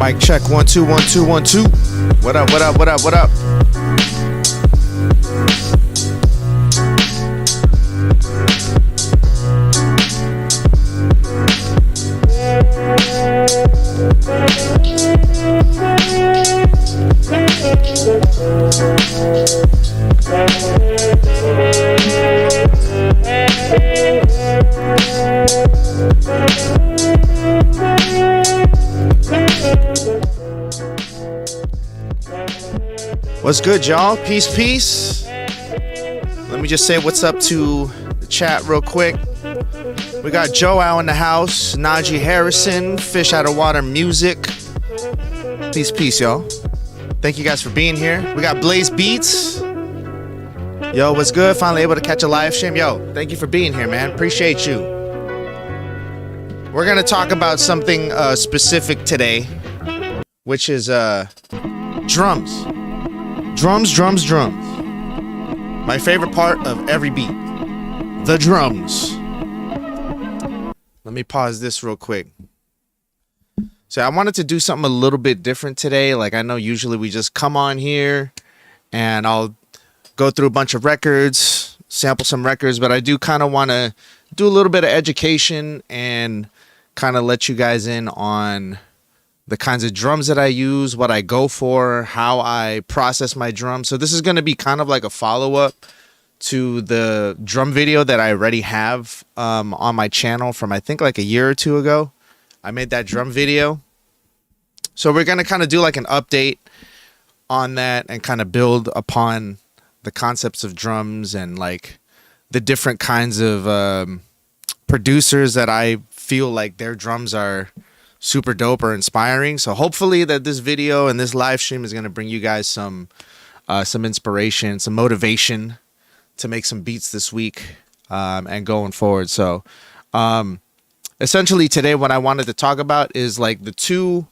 Mic check 1 2 1 2 1 2. What up? What up? What up? What up? What's good, y'all? Peace, peace. Let me just say what's up to the chat real quick. We got Joe out in the house, Najee Harrison, Fish Out of Water Music. Peace, peace, y'all. Thank you guys for being here. We got Blaze Beats. Yo, what's good? Finally able to catch a live stream. Yo, thank you for being here, man. Appreciate you. We're going to talk about something specific today, which is drums. Drums. My favorite part of every beat. The drums. Let me pause this real quick. So I wanted to do something a little bit different today. Like, I know usually we just come on here and I'll go through a bunch of records, sample some records, but I do kind of want to do a little bit of education and kind of let you guys in on the kinds of drums that I use, what I go for, how I process my drums. So this is going to be kind of like a follow-up to the drum video that I already have on my channel from, I think, like a year or two ago. I made that drum video. So we're going to kind of do like an update on that and kind of build upon the concepts of drums and like the different kinds of producers that I feel like their drums are super dope or inspiring. So hopefully that this video and this live stream is going to bring you guys some inspiration, some motivation to make some beats this week and going forward. So essentially today what I wanted to talk about is like the two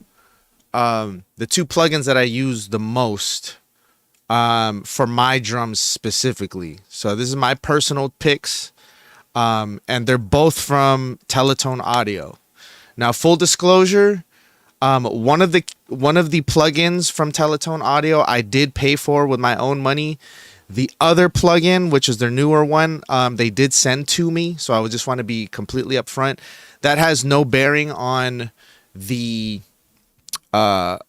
plugins that I use the most for my drums specifically. So this is my personal picks and they're both from Teletone Audio. Now, full disclosure, one of the plugins from Teletone Audio I did pay for with my own money. The other plugin, which is their newer one, they did send to me, so I would just want to be completely upfront. That has no bearing on the on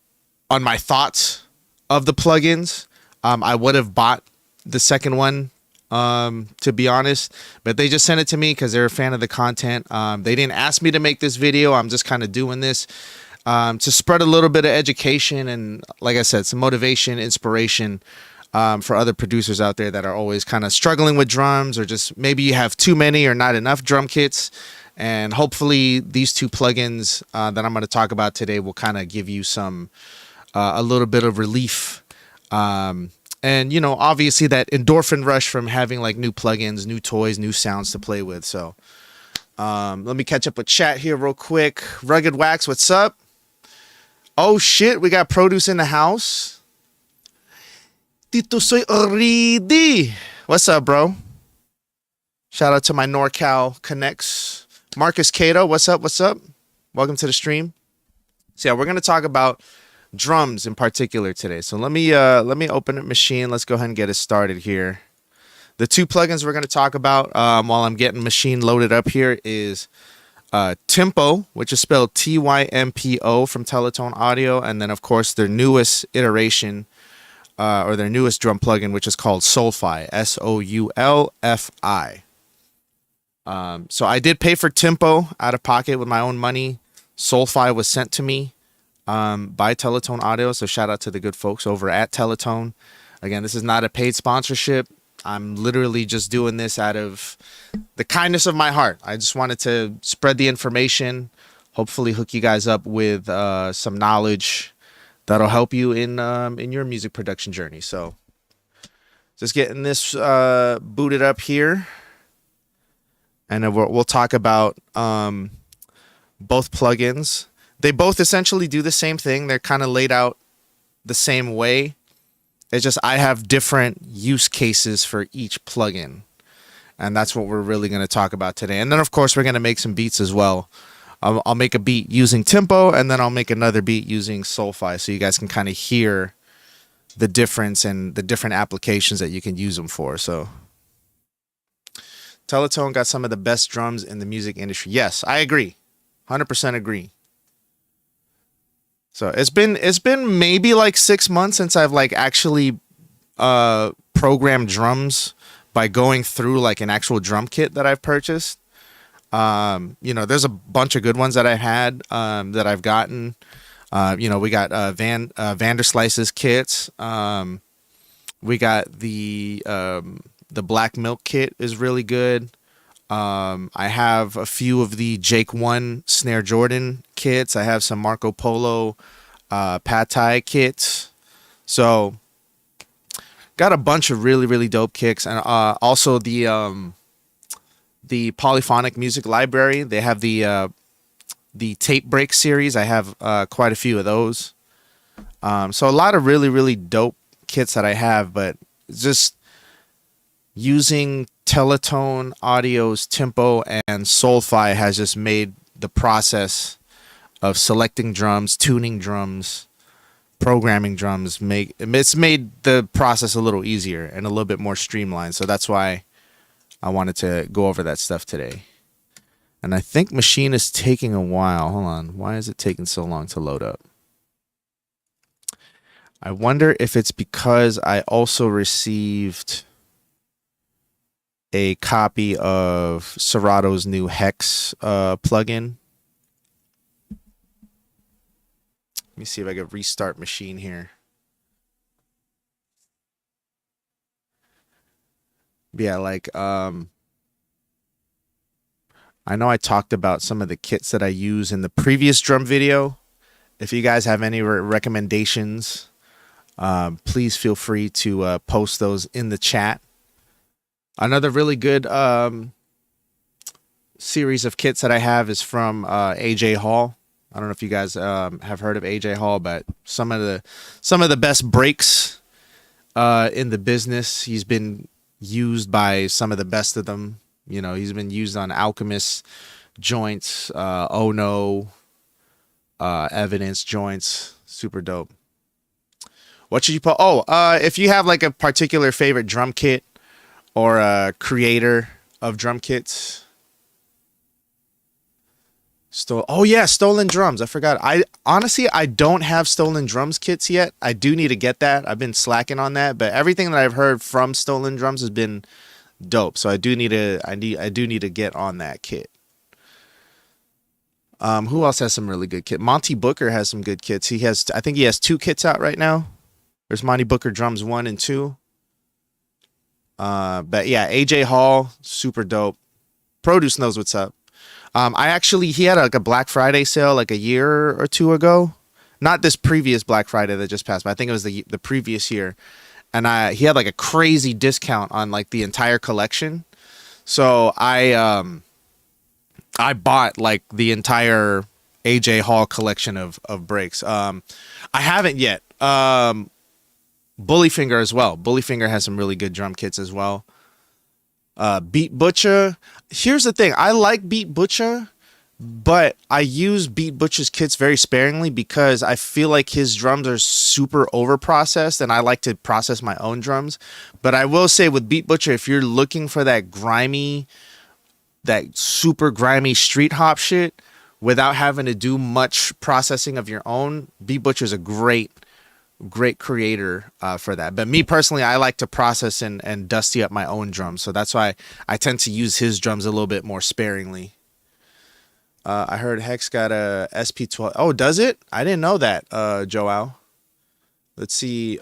my thoughts of the plugins. I would have bought the second one, to be honest, but they just sent it to me because they're a fan of the content. They didn't ask me to make this video. I'm just kind of doing this to spread a little bit of education and, like I said, some motivation, inspiration for other producers out there that are always kind of struggling with drums, or just maybe you have too many or not enough drum kits. And hopefully these two plugins that I'm going to talk about today will kind of give you some a little bit of relief. And, you know, obviously that endorphin rush from having like new plugins, new toys, new sounds to play with. So let me catch up with chat here real quick. Rugged Wax, what's up? Oh, shit. We got Produce in the house. Tito SoyIsREAL. What's up, bro? Shout out to my NorCal Connects. Marcus Cato, what's up? What's up? Welcome to the stream. So, yeah, we're going to talk about drums in particular today. So let me open up Maschine. Let's go ahead and get it started here. The two plugins we're going to talk about while I'm getting Maschine loaded up here is Tempo, which is spelled Tympo from Teletone Audio, and then of course their newest iteration or their newest drum plugin, which is called Soulfi, Soulfi. So I did pay for Tempo out of pocket with my own money. Soulfi was sent to me by Teletone Audio, so shout out to the good folks over at Teletone. Again, this is not a paid sponsorship. I'm literally just doing this out of the kindness of my heart. I just wanted to spread the information, hopefully hook you guys up with some knowledge that'll help you in your music production journey. So just getting this booted up here, and then we'll talk about both plugins. They both essentially do the same thing. They're kind of laid out the same way. It's just I have different use cases for each plugin. And that's what we're really going to talk about today. And then, of course, we're going to make some beats as well. I'll make a beat using Tempo, and then I'll make another beat using Soulfy, so you guys can kind of hear the difference and the different applications that you can use them for. So Teletone got some of the best drums in the music industry. Yes, I agree. 100% agree. So it's been maybe like 6 months since I've like actually programmed drums by going through like an actual drum kit that I've purchased. You know, there's a bunch of good ones that I had that I've gotten. You know, we got Vanderslice's kits. We got the Black Milk kit is really good. I have a few of the Jake 1 Snare Jordan kits. I have some Marco Polo Pad Thai kits. So got a bunch of really, really dope kicks. And also the Polyphonic Music Library. They have the Tape Break series. I have quite a few of those. So a lot of really, really dope kits that I have, but just using Teletone Audio's Tempo and Soulfy has just made the process of selecting drums, tuning drums, programming drums, it's made the process a little easier and a little bit more streamlined. So that's why I wanted to go over that stuff today. And I think Maschine is taking a while. Hold on. Why is it taking so long to load up? I wonder if it's because I also received a copy of Serato's new Hex plugin. Let me see if I can restart Maschine here. Yeah, like I know I talked about some of the kits that I use in the previous drum video. If you guys have any recommendations, please feel free to post those in the chat. Another really good series of kits that I have is from AJ Hall. I don't know if you guys have heard of AJ Hall, but some of the best breaks in the business. He's been used by some of the best of them. You know, he's been used on Alchemist joints, Oh No, Evidence joints. Super dope. What should you put? Oh, if you have like a particular favorite drum kit or a creator of drum kits. Oh yeah, Stolen Drums. I forgot. Honestly, I don't have Stolen Drums kits yet. I do need to get that. I've been slacking on that, but everything that I've heard from Stolen Drums has been dope. So I do need to get on that kit. Who else has some really good kit? Monty Booker has some good kits. I think he has 2 kits out right now. There's Monty Booker Drums 1 and 2. But yeah, AJ Hall, super dope. Produce knows what's up. He had like a Black Friday sale like a year or 2 ago. Not this previous Black Friday that just passed, but I think it was the previous year. And he had like a crazy discount on like the entire collection. So I bought like the entire AJ Hall collection of breaks. I haven't yet. Bullyfinger as well. Bullyfinger has some really good drum kits as well. Beat Butcher. Here's the thing. I like Beat Butcher, but I use Beat Butcher's kits very sparingly because I feel like his drums are super over processed and I like to process my own drums. But I will say with Beat Butcher, if you're looking for that super grimy street hop shit without having to do much processing of your own, Beat Butcher's a great creator for that. But me personally, I like to process and dusty up my own drums. So that's why I tend to use his drums a little bit more sparingly. I heard Hex got a SP12. Oh, does it? I didn't know that, Joao. Let's see.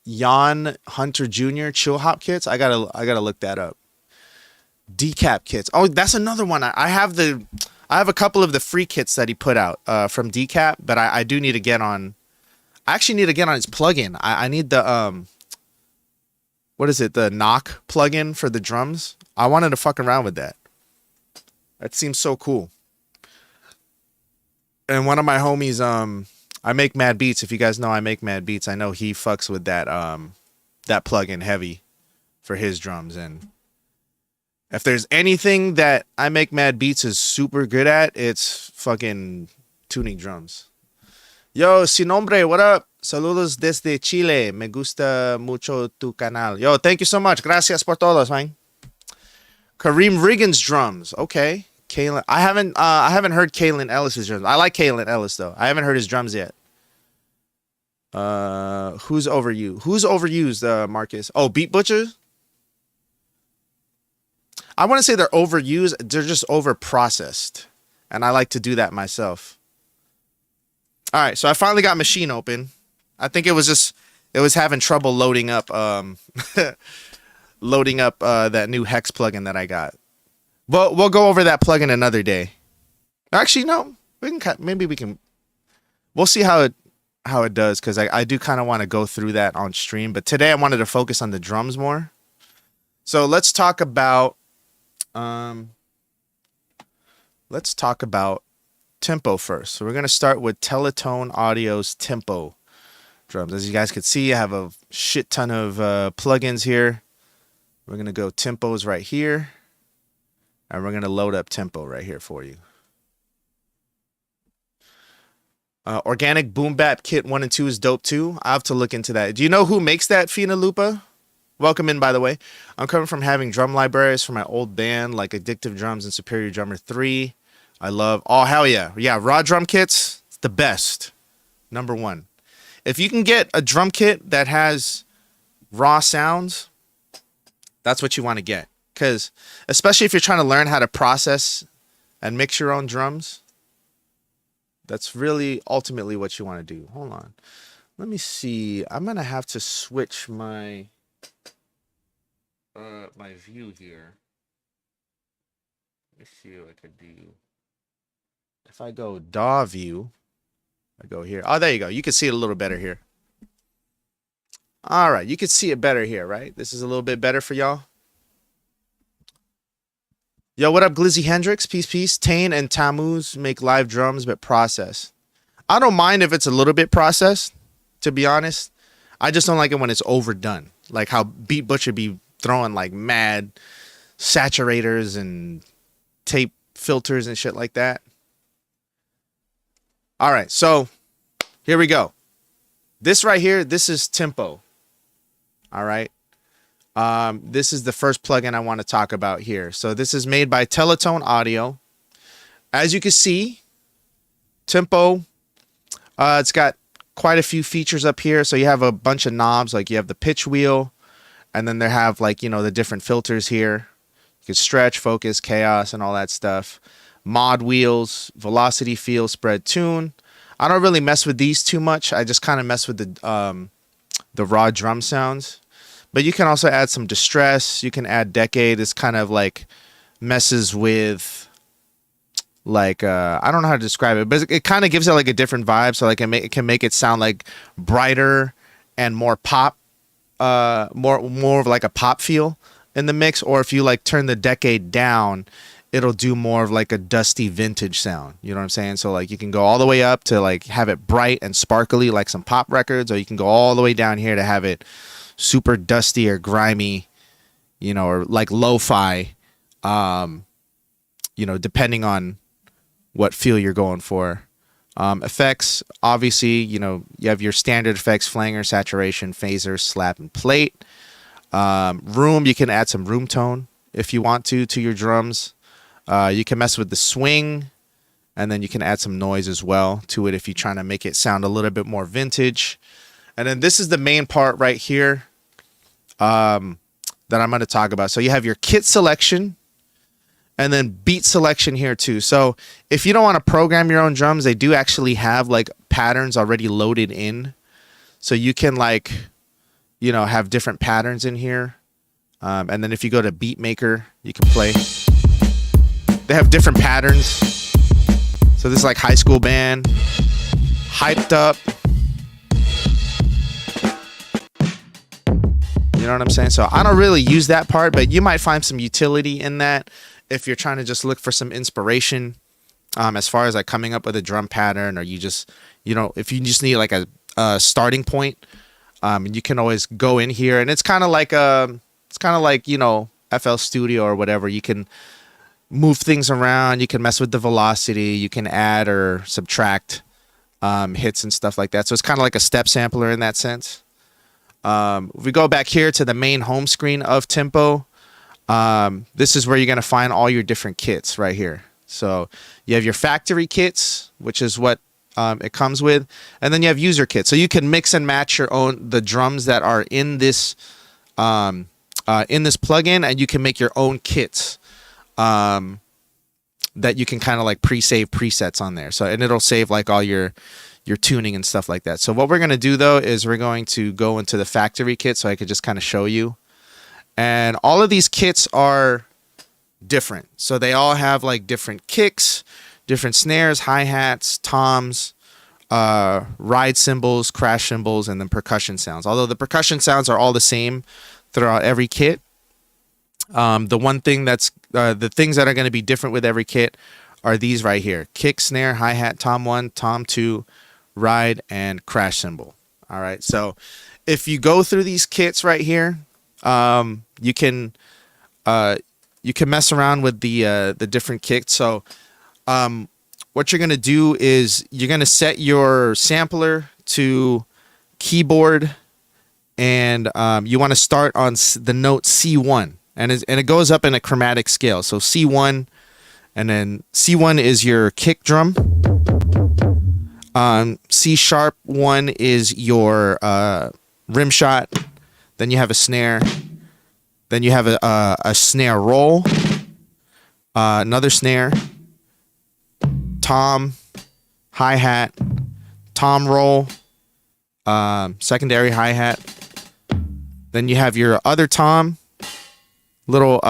Jan Hunter Jr. chill hop kits. I gotta look that up. Decap kits. Oh, that's another one. I have a couple of the free kits that he put out from Decap, but I do need to get on. I actually need to get on his plugin. I need the what is it? The knock plugin for the drums. I wanted to fuck around with that. That seems so cool. And one of my homies, I make mad beats. If you guys know I make mad beats, I know he fucks with that plugin heavy for his drums. And if there's anything that I make mad beats is super good at, it's fucking tuning drums. Yo, sin nombre, what up? Saludos desde Chile. Me gusta mucho tu canal. Yo, thank you so much. Gracias por todos, man. Kareem Riggins drums. Okay. Kalen. I haven't heard Kalen Ellis's drums. I like Kalen Ellis though. I haven't heard his drums yet. Who's over you? Who's overused, Marcus? Oh, Beat Butcher? I want to say they're overused. They're just over processed. And I like to do that myself. All right, so I finally got Maschine open. I think it was having trouble loading up that new Hex plugin that I got. But we'll go over that plugin another day. Actually, no. We'll see how it does, because I do kind of want to go through that on stream. But today I wanted to focus on the drums more. So let's talk about tempo first. So we're going to start with Teletone Audio's tempo drums. As you guys can see, I have a shit ton of plugins here. We're going to go tempos right here. And we're going to load up tempo right here for you. Organic Boom Bap Kit 1 and 2 is dope too. I have to look into that. Do you know who makes that, Fina Lupa? Welcome in, by the way. I'm coming from having drum libraries for my old band, like Addictive Drums and Superior Drummer 3. I love, oh, hell yeah. Yeah, raw drum kits, it's the best. Number one. If you can get a drum kit that has raw sounds, that's what you want to get. Because especially if you're trying to learn how to process and mix your own drums, that's really ultimately what you want to do. Hold on. Let me see. I'm going to have to switch my my view here. Let's see what I could do. If I go DAW view, I go here. Oh, there you go. You can see it a little better here. All right. You can see it better here, right? This is a little bit better for y'all. Yo, what up, Glizzy Hendrix? Peace, peace. Tane and Tammuz make live drums, but processed. I don't mind if it's a little bit processed, to be honest. I just don't like it when it's overdone. Like how Beat Butcher be throwing like mad saturators and tape filters and shit like that. All right, so here we go. This right here, this is tempo. All right. This is the first plugin I want to talk about here. So this is made by Teletone Audio. As you can see, tempo, it's got quite a few features up here. So you have a bunch of knobs, like you have the pitch wheel, and then they have like, you know, the different filters here. You can stretch, focus, chaos, and all that stuff. Mod wheels, velocity, feel, spread, tune. I don't really mess with these too much. I just kind of mess with the raw drum sounds. But you can also add some distress. You can add decade. It's kind of like messes with like I don't know how to describe it, but it kind of gives it like a different vibe. So like it can make it sound like brighter and more pop, more of like a pop feel in the mix. Or if you like turn the decade down, it'll do more of like a dusty vintage sound. You know what I'm saying? So like you can go all the way up to like have it bright and sparkly like some pop records, or you can go all the way down here to have it super dusty or grimy, you know, or like lo-fi, you know, depending on what feel you're going for. Effects, obviously, you know, you have your standard effects, flanger, saturation, phaser, slap, and plate. Room, you can add some room tone if you want to your drums. You can mess with the swing, and then you can add some noise as well to it if you're trying to make it sound a little bit more vintage. And then this is the main part right here that I'm going to talk about. So you have your kit selection and then beat selection here too. So if you don't want to program your own drums, they do actually have like patterns already loaded in. So you can like, you know, have different patterns in here. And then if you go to Beat Maker, you can play. They have different patterns. So this is like high school band, hyped up. You know what I'm saying? So I don't really use that part, but you might find some utility in that if you're trying to just look for some inspiration, as far as like coming up with a drum pattern, or you just, you know, if you just need like a starting point, you can always go in here, and it's kind of like you know, FL Studio or whatever. You can move things around, you can mess with the velocity, you can add or subtract hits and stuff like that. So it's kind of like a step sampler in that sense. If we go back here to the main home screen of Tempo, this is where you're going to find all your different kits right here. So you have your factory kits, which is what it comes with, and then you have user kits. So you can mix and match the drums that are in this plugin, and you can make your own kits that you can kind of like pre-save presets on there. So, and it'll save like all your tuning and stuff like that. So what we're going to do though is we're going to go into the factory kit so I could just kind of show you. And all of these kits are different. So they all have like different kicks, different snares, hi-hats, toms, ride cymbals, crash cymbals, and then percussion sounds. Although the percussion sounds are all the same throughout every kit. The one thing that's the things that are going to be different with every kit are these right here: kick, snare, hi-hat, tom 1, tom 2, ride, and crash cymbal. All right, so if you go through these kits right here, you can mess around with the different kicks. So what you're gonna do is you're gonna set your sampler to keyboard, and you want to start on the note C1, and it goes up in a chromatic scale. So C1, and then C1 is your kick drum. C#1 is your rim shot. Then you have a snare. Then you have a snare roll, another snare, tom, hi-hat, tom roll, secondary hi-hat. Then you have your other tom, little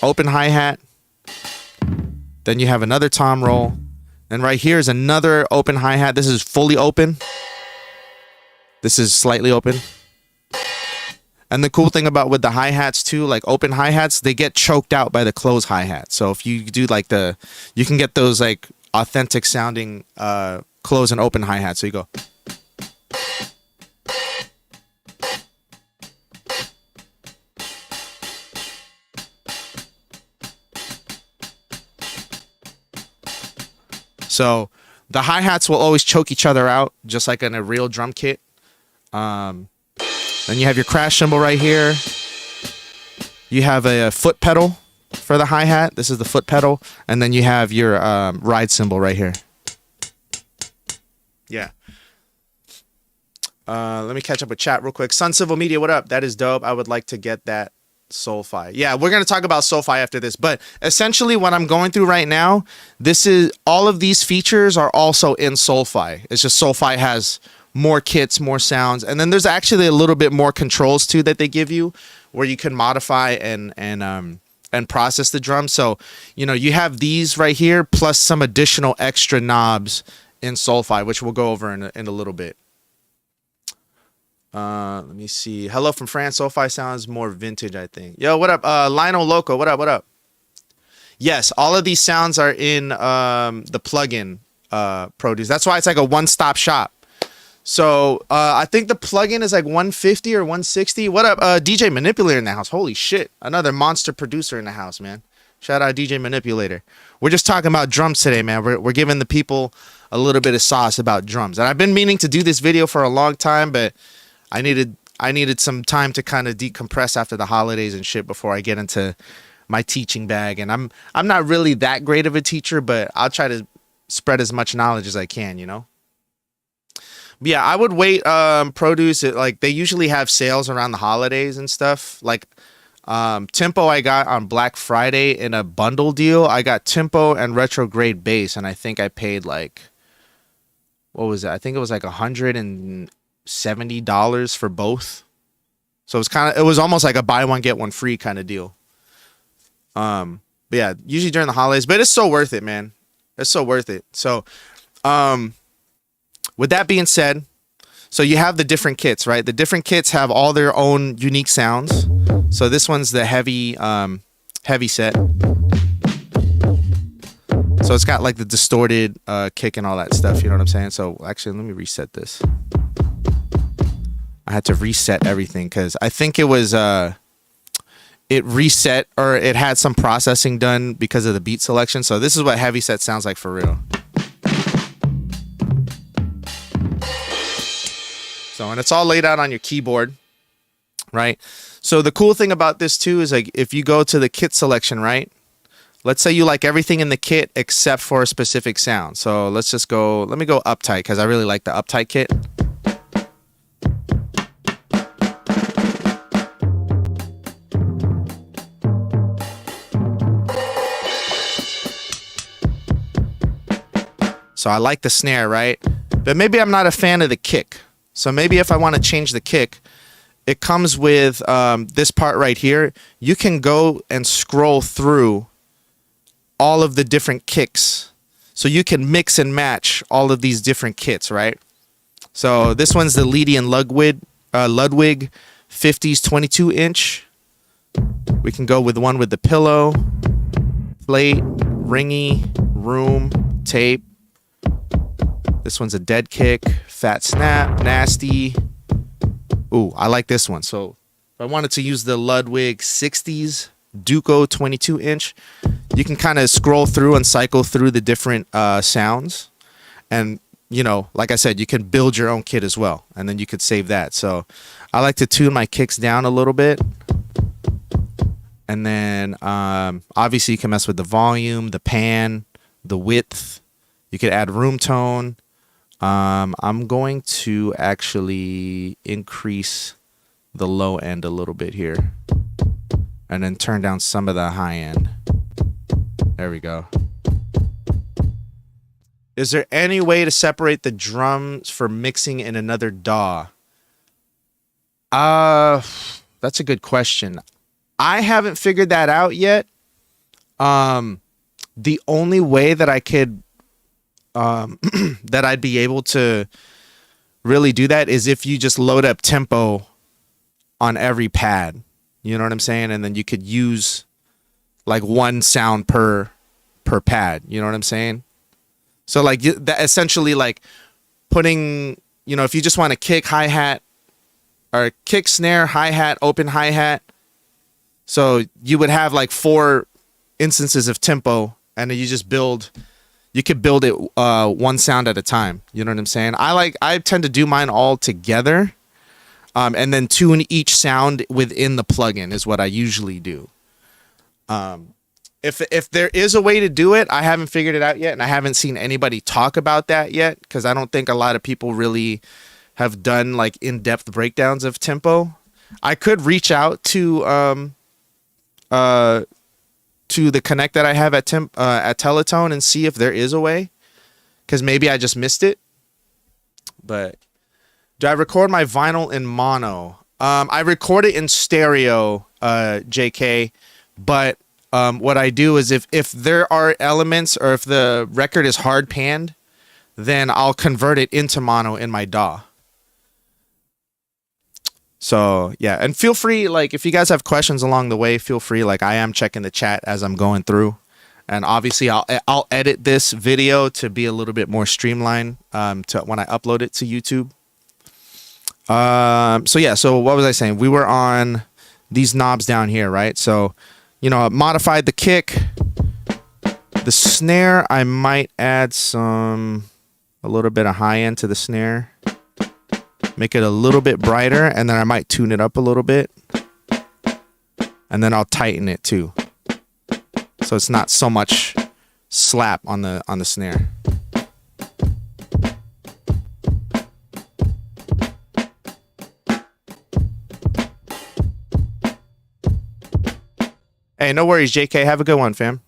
open hi-hat. Then you have another tom roll. And right here is another open hi-hat. This is fully open. This is slightly open. And the cool thing about with the hi-hats too, like open hi-hats, they get choked out by the closed hi-hat. So if you do like you can get those like authentic sounding close and open hi-hats. So you go. So the hi-hats will always choke each other out, just like in a real drum kit. Then you have your crash cymbal right here. You have a foot pedal for the hi-hat. This is the foot pedal. And then you have your ride cymbal right here. Yeah. Let me catch up with chat real quick. Sun Civil Media, what up? That is dope. I would like to get that Soulfi. Yeah, we're going to talk about Soulfi after this, but essentially what I'm going through right now, this is all of these features are also in Soulfi. It's just Soulfi has more kits, more sounds, and then there's actually a little bit more controls too that they give you where you can modify and process the drum. So, you know, you have these right here plus some additional extra knobs in Soulfi, which we'll go over in a little bit. Let me see. Hello from France. Soulfi sounds more vintage, I think. Yo, what up? Lionel Loco, what up? What up? Yes, all of these sounds are in the plugin Produce. That's why it's like a one-stop shop. So I think the plugin is like 150 or 160. What up? DJ Manipulator in the house. Holy shit. Another monster producer in the house, man. Shout out DJ Manipulator. We're just talking about drums today, man. We're giving the people a little bit of sauce about drums. And I've been meaning to do this video for a long time, but I needed some time to kind of decompress after the holidays and shit before I get into my teaching bag. And I'm not really that great of a teacher, but I'll try to spread as much knowledge as I can, you know? But yeah, I would wait. Produce it, like they usually have sales around the holidays and stuff. Like Tempo I got on Black Friday in a bundle deal. I got Tempo and Retrograde Bass, and I think I paid like, what was it? I think it was like $180 $70 for both. So it was almost like a buy one get one free kind of deal. But yeah, usually during the holidays, but it's so worth it, man. It's so worth it. So, with that being said, so you have the different kits, right? The different kits have all their own unique sounds. So this one's the heavy set. So it's got like the distorted kick and all that stuff, you know what I'm saying? So actually, let me reset this. I had to reset everything because I think it was it reset, or it had some processing done because of the beat selection. So this is what heavy set sounds like for real. So, and it's all laid out on your keyboard, right? So the cool thing about this too is, like, if you go to the kit selection, right? Let's say you like everything in the kit except for a specific sound. So let's just go, let me go uptight because I really like the uptight kit. So I like the snare, right? But maybe I'm not a fan of the kick. So maybe if I want to change the kick, it comes with this part right here. You can go and scroll through all of the different kicks. So you can mix and match all of these different kits, right? So this one's the Leedy and Ludwig 50s 22-inch. We can go with one with the pillow, plate, ringy, room, tape. This one's a dead kick, fat snap, nasty. Ooh, I like this one. So if I wanted to use the Ludwig 60s Duco 22-inch, you can kind of scroll through and cycle through the different sounds. And, you know, like I said, you can build your own kit as well. And then you could save that. So I like to tune my kicks down a little bit. And then obviously you can mess with the volume, the pan, the width. You could add room tone. I'm going to actually increase the low end a little bit here and then turn down some of the high end. There we go. Is there any way to separate the drums for mixing in another DAW? That's a good question. I haven't figured that out yet. The only way that I could that I'd be able to really do that is if you just load up tempo on every pad. You know what I'm saying? And then you could use like one sound per pad. You know what I'm saying? So like that essentially, like putting, you know, if you just want a kick, hi-hat, or kick, snare, hi-hat, open hi-hat. So you would have like 4 instances of tempo, and then you just build. You could build it one sound at a time. You know what I'm saying? I tend to do mine all together, and then tune each sound within the plugin is what I usually do. If there is a way to do it, I haven't figured it out yet, and I haven't seen anybody talk about that yet, because I don't think a lot of people really have done like in-depth breakdowns of tempo. I could reach out to the Connect that I have at Teletone and see if there is a way, because maybe I just missed it. But do I record my vinyl in mono? I record it in stereo, JK, but what I do is if there are elements, or if the record is hard panned, then I'll convert it into mono in my DAW. So yeah, and feel free, like, if you guys have questions along the way, feel free. Like, I am checking the chat as I'm going through, and obviously I'll edit this video to be a little bit more streamlined to when I upload it to YouTube. So yeah, so what was I saying? We were on these knobs down here, right? So, you know, I modified the kick, the snare. I might add a little bit of high end to the snare. Make it a little bit brighter, and then I might tune it up a little bit. And then I'll tighten it too, so it's not so much slap on the snare. Hey, no worries, JK. Have a good one, fam.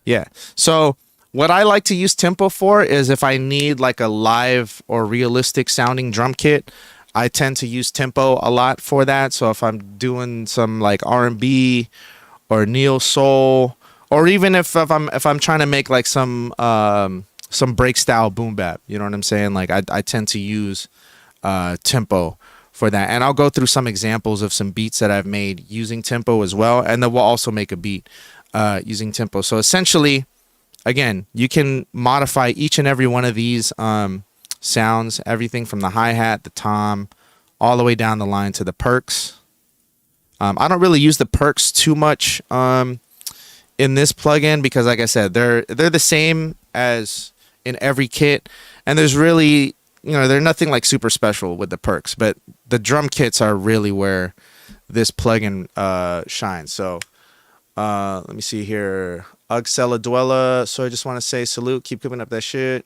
Yeah. So What I like to use tempo for is if I need like a live or realistic sounding drum kit, I tend to use tempo a lot for that. So if I'm doing some like R&B or neo soul, or even if I'm trying to make like some break style boom bap, you know what I'm saying? Like I tend to use tempo for that. And I'll go through some examples of some beats that I've made using tempo as well, and then we'll also make a beat using tempo. So essentially, again, you can modify each and every one of these sounds, everything from the hi-hat, the tom, all the way down the line to the perks. I don't really use the perks too much in this plugin because, like I said, they're the same as in every kit, and there's really, you know, they're nothing like super special with the perks, but the drum kits are really where this plugin shines. So let me see here. Ugsella Dwella. So I just want to say salute. Keep cooking up that shit.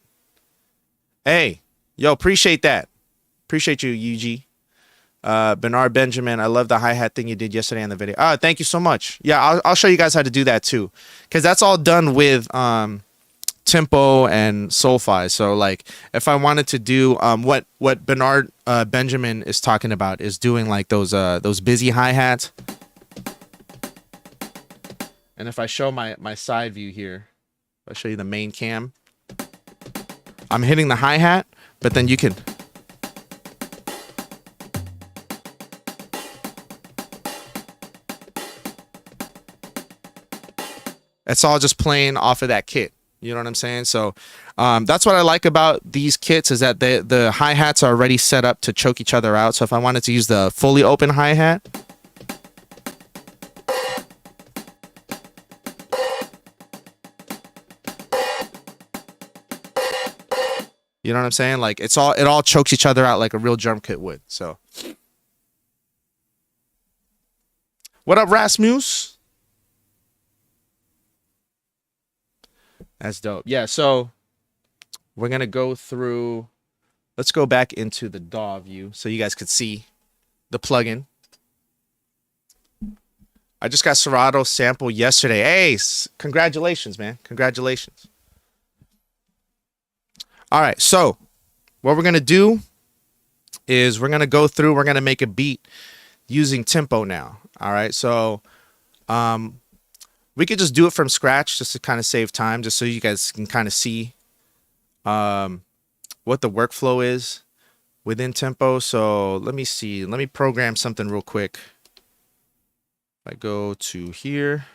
Hey, yo, appreciate that. Appreciate you, UG. Bernard Benjamin, I love the hi-hat thing you did yesterday in the video. Thank you so much. Yeah, I'll show you guys how to do that too, because that's all done with tempo and Soulfi. So like if I wanted to do what Bernard Benjamin is talking about is doing like those busy hi-hats. And if I show my side view here, I'll show you the main cam. I'm hitting the hi-hat, but then you can it's all just playing off of that kit. You know what I'm saying? So that's what I like about these kits is that the hi-hats are already set up to choke each other out. So if I wanted to use the fully open hi-hat, you know what I'm saying? Like it all chokes each other out like a real drum kit would. So what up, Rasmus? That's dope. Yeah, so we're gonna go through. Let's go back into the DAW view so you guys could see the plugin. I just got Serato sample yesterday. Hey, congratulations, man. Congratulations. All right, so what we're gonna do is we're gonna go through. We're gonna make a beat using tempo now. All right, so we could just do it from scratch just to kind of save time, just so you guys can kind of see what the workflow is within tempo. So let me see. Let me program something real quick. If I go to here.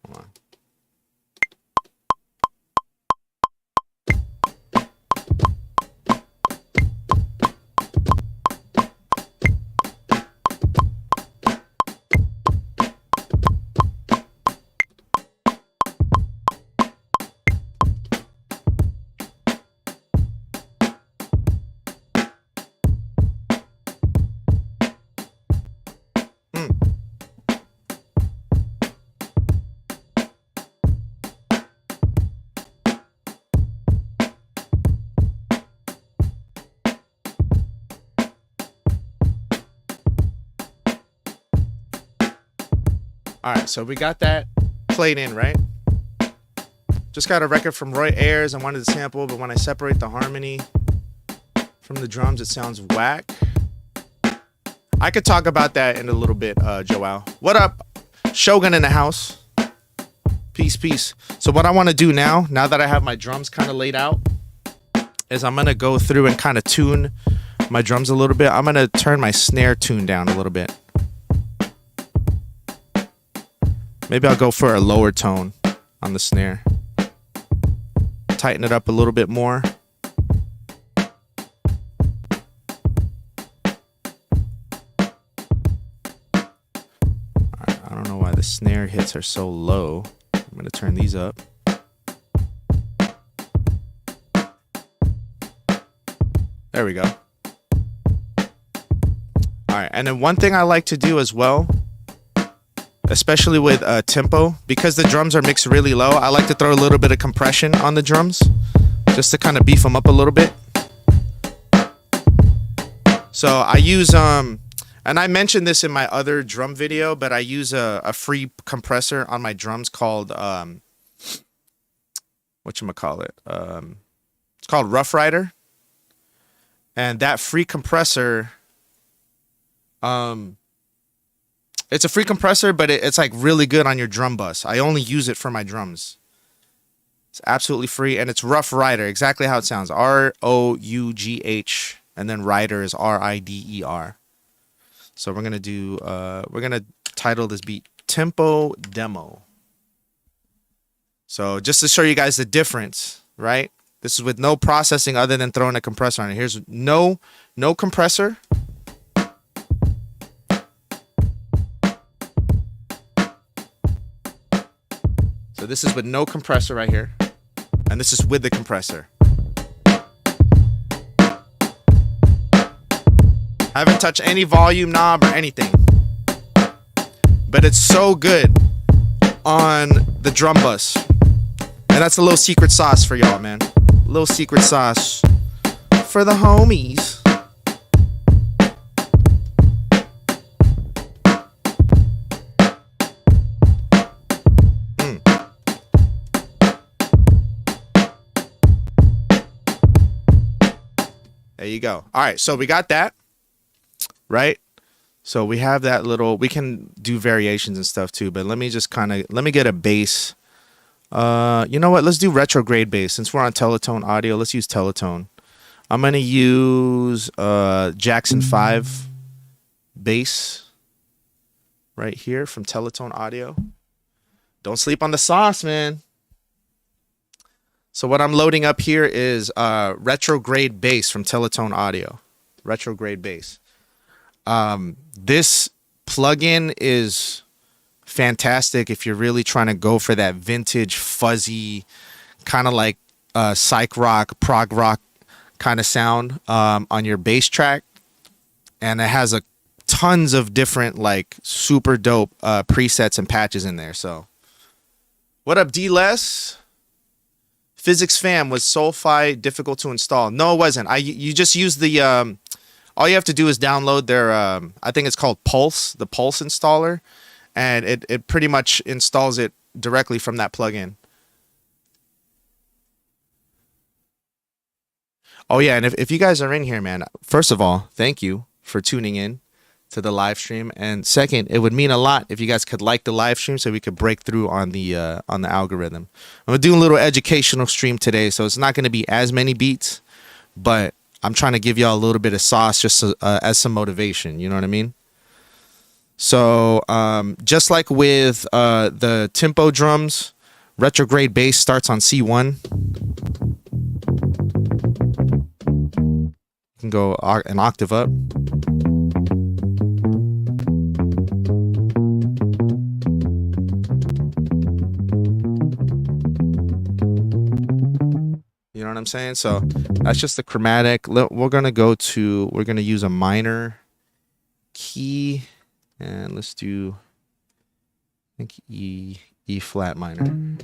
Hold on. All right, so we got that played in, right? Just got a record from Roy Ayers. I wanted to sample, but when I separate the harmony from the drums, it sounds whack. I could talk about that in a little bit, Joao. What up? Shogun in the house. Peace, peace. So what I want to do now that I have my drums kind of laid out, is I'm going to go through and kind of tune my drums a little bit. I'm going to turn my snare tune down a little bit. Maybe I'll go for a lower tone on the snare. Tighten it up a little bit more. Alright, I don't know why the snare hits are so low. I'm going to turn these up. There we go. Alright, and then one thing I like to do as well, especially with tempo, because the drums are mixed really low, I like to throw a little bit of compression on the drums just to kind of beef them up a little bit. So I use And I mentioned this in my other drum video, but I use a free compressor on my drums called whatchamacallit? It's called Rough Rider. And that free compressor, it's a free compressor, but it's like really good on your drum bus. I only use it for my drums. It's absolutely free, and it's Rough Rider, exactly how it sounds. ROUGH, and then Rider is RIDER. So we're gonna title this beat Tempo Demo. So just to show you guys the difference, right? This is with no processing other than throwing a compressor on it. Here's no compressor. So this is with no compressor right here. And this is with the compressor. I haven't touched any volume knob or anything. But it's so good on the drum bus. And that's a little secret sauce for y'all, man. A little secret sauce for the homies. There you go. All right, so we got that, right? So we have that little, we can do variations and stuff too, but let me just let me get a bass. You know what? Let's do retrograde bass. Since we're on Teletone audio, let's use Teletone. I'm going to use Jackson 5 bass right here from Teletone audio. Don't sleep on the sauce, man. So what I'm loading up here is retrograde bass from Teletone audio. Retrograde bass. This plugin is fantastic if you're really trying to go for that vintage, fuzzy, kind of like psych rock, prog rock kind of sound on your bass track. And it has tons of different like super dope presets and patches in there. So what up, D-Less? Physics Fam, was Soulfi difficult to install? No, it wasn't. You just use the all you have to do is download their I think it's called Pulse, the Pulse installer, and it pretty much installs it directly from that plugin. Oh yeah, and if you guys are in here, man, first of all, thank you for tuning in to the live stream, and second, it would mean a lot if you guys could like the live stream so we could break through on the algorithm. I'm gonna do a little educational stream today, so it's not gonna be as many beats, but I'm trying to give y'all a little bit of sauce just as some motivation. You know what I mean? So just like with the tempo drums, retrograde bass starts on C1. You can go an octave up. You know what I'm saying? So that's just the chromatic. We're gonna use a minor key, and let's do, I think E flat minor.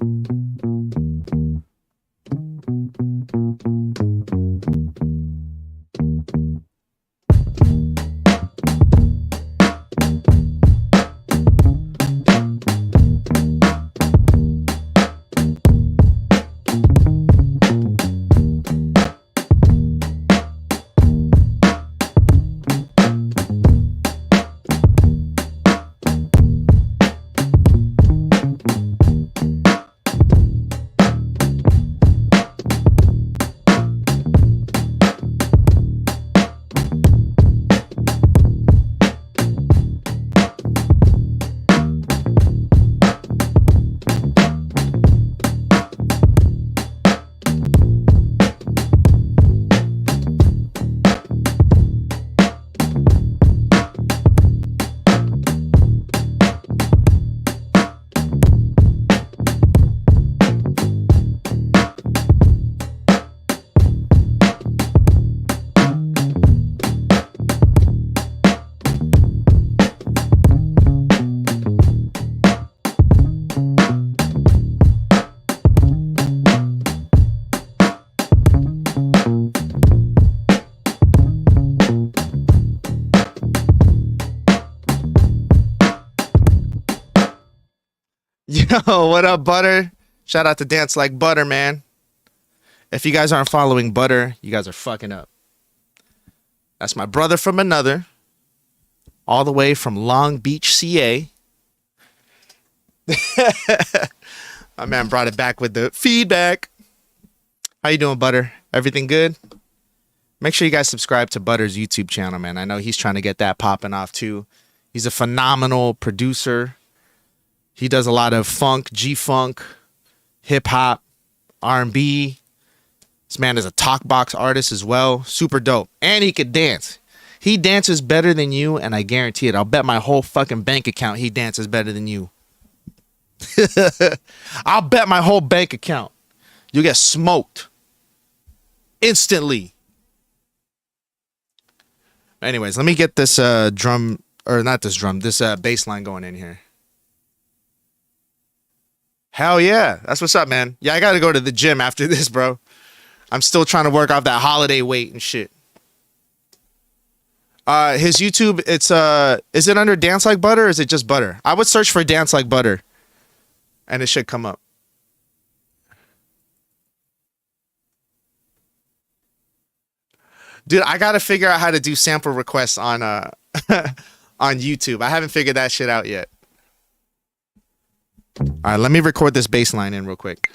Yo, what up, Butter? Shout out to Dance Like Butter, man. If you guys aren't following Butter, you guys are fucking up. That's my brother from another, all the way from Long Beach, CA. My man brought it back with the feedback. How you doing, Butter? Everything good? Make sure you guys subscribe to Butter's YouTube channel, man. I know he's trying to get that popping off too. He's a phenomenal producer. He does a lot of funk, G-funk, hip-hop, R&B. This man is a talk box artist as well. Super dope. And he could dance. He dances better than you, and I guarantee it. I'll bet my whole fucking bank account he dances better than you. I'll bet my whole bank account. You'll get smoked. Instantly. Anyways, let me get this drum, or not this drum, this bass line going in here. Hell yeah. That's what's up, man. Yeah, I got to go to the gym after this, bro. I'm still trying to work off that holiday weight and shit. His YouTube, it's is it under Dance Like Butter or is it just Butter? I would search for Dance Like Butter and it should come up. Dude, I got to figure out how to do sample requests on on YouTube. I haven't figured that shit out yet. All right, let me record this bass line in real quick.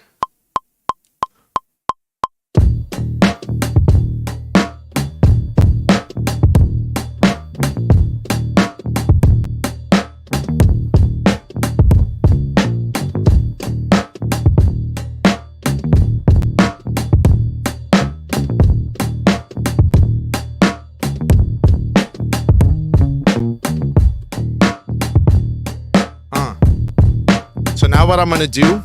So now what I'm going to do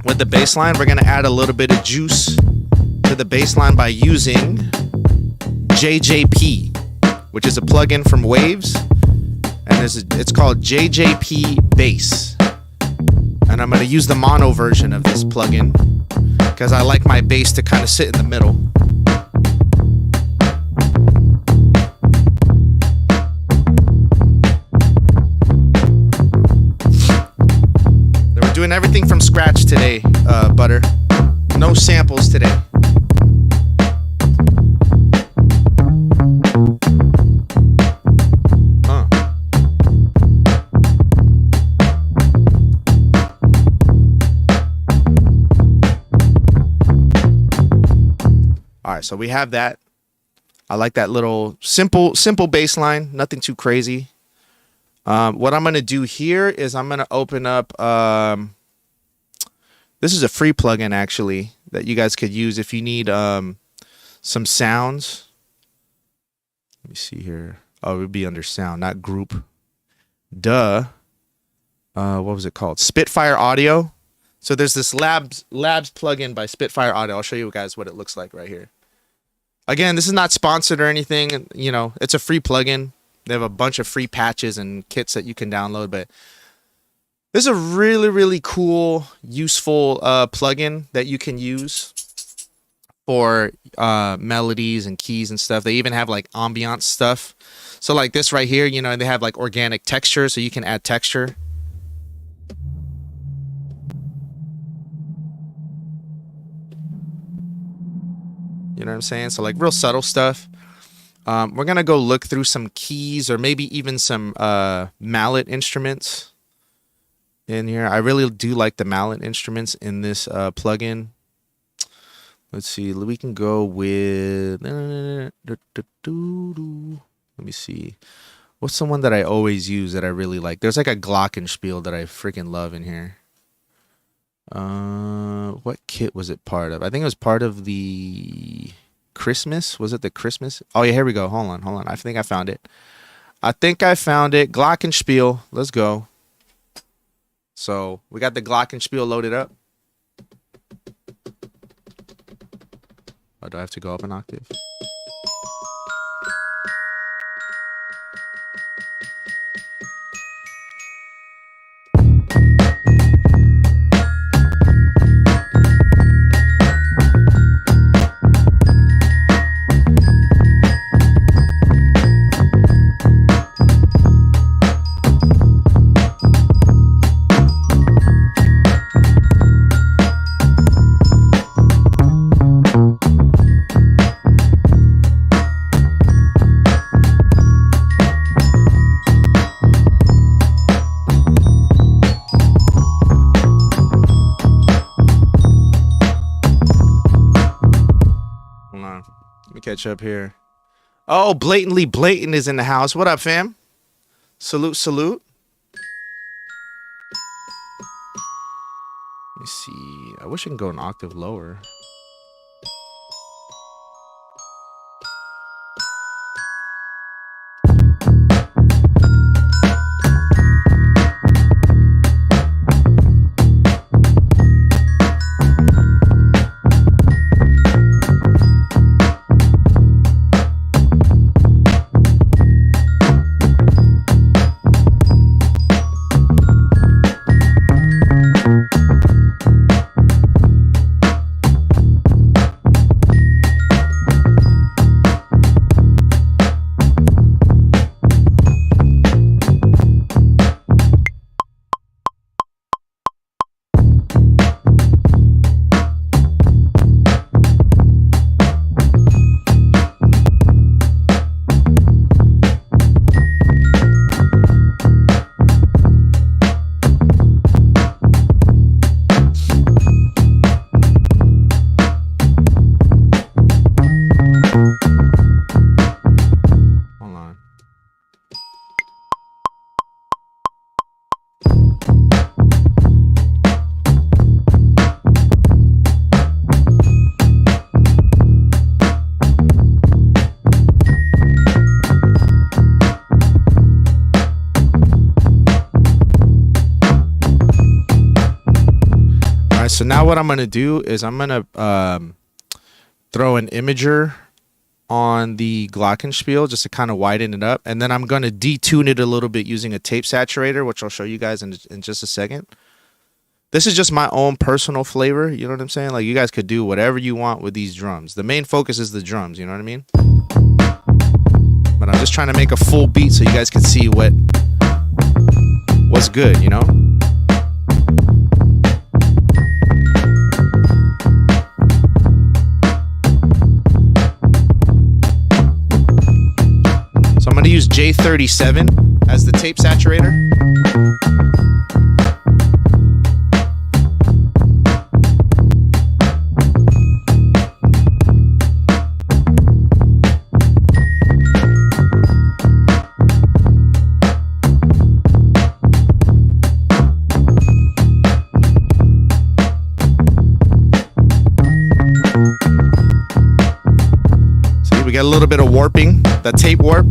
with the bass line, we're going to add a little bit of juice to the bass line by using JJP, which is a plugin from Waves, and it's called JJP Bass. And I'm going to use the mono version of this plugin because I like my bass to kind of sit in the middle. Doing everything from scratch today, Butter. No samples today. All right, so we have that. I like that little simple bass line. Nothing too crazy. What I'm going to do here is I'm going to open up, this is a free plugin actually that you guys could use if you need some sounds. Let me see here. Oh, it would be under sound, not group. Duh. What was it called? Spitfire Audio. So there's this Labs plugin by Spitfire Audio. I'll show you guys what it looks like right here. Again, this is not sponsored or anything. You know, it's a free plugin. They have a bunch of free patches and kits that you can download, but this is a really, really cool, useful plugin that you can use for melodies and keys and stuff. They even have like ambiance stuff. So like this right here, you know, they have like organic texture, so you can add texture. You know what I'm saying? So like real subtle stuff. We're going to go look through some keys or maybe even some mallet instruments in here. I really do like the mallet instruments in this plugin. Let's see. We can go with... Let me see. What's the one that I always use that I really like? There's like a glockenspiel that I freaking love in here. What kit was it part of? I think it was part of the... Christmas? Was it the Christmas? Oh yeah, here we go. Hold on. I think I found it. Glockenspiel. Let's go. So we got the Glockenspiel loaded up. Oh, do I have to go up an octave? catch up here. Oh, Blatantly Blatant is in the house. What up, fam? Salute, salute. Let me see. I wish I can go an octave lower. So now what I'm going to do is I'm going to throw an imager on the glockenspiel just to kind of widen it up. And then I'm going to detune it a little bit using a tape saturator, which I'll show you guys in just a second. This is just my own personal flavor. You know what I'm saying? Like, you guys could do whatever you want with these drums. The main focus is the drums. You know what I mean? But I'm just trying to make a full beat so you guys can see what's good, you know? So I'm going to use J37 as the tape saturator. See, we got a little bit of warping, that tape warp.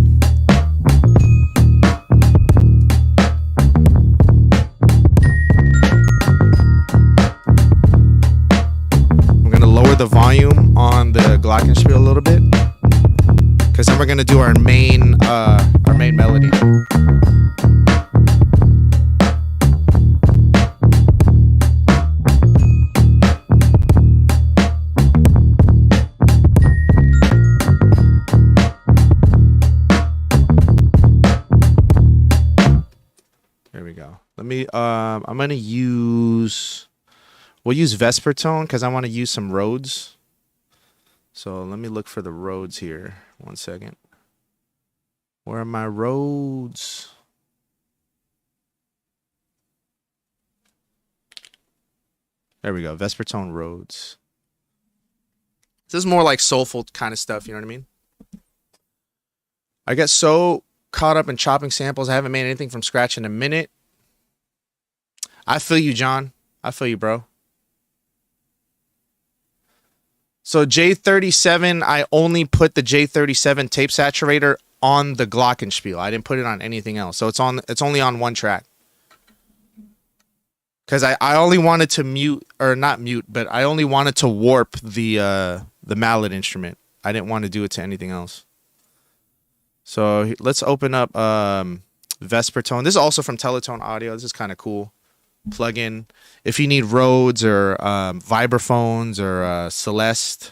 The volume on the glockenspiel a little bit, because then we're gonna do our main melody. There we go. Let me I'm gonna use, we'll use Vesper tone because I want to use some Rhodes. So let me look for the Rhodes here. 1 second. Where are my Rhodes? There we go. Vesper tone Rhodes. This is more like soulful kind of stuff. You know what I mean? I get so caught up in chopping samples. I haven't made anything from scratch in a minute. I feel you, John. I feel you, bro. So J37, I only put the J37 tape saturator on the glockenspiel. I didn't put it on anything else. So it's only on one track. Because I only wanted to mute, or not mute, but I only wanted to warp the mallet instrument. I didn't want to do it to anything else. So let's open up Vesper tone. This is also from Teletone Audio. This is kind of cool. Plug-in if you need Rhodes or vibraphones or Celeste.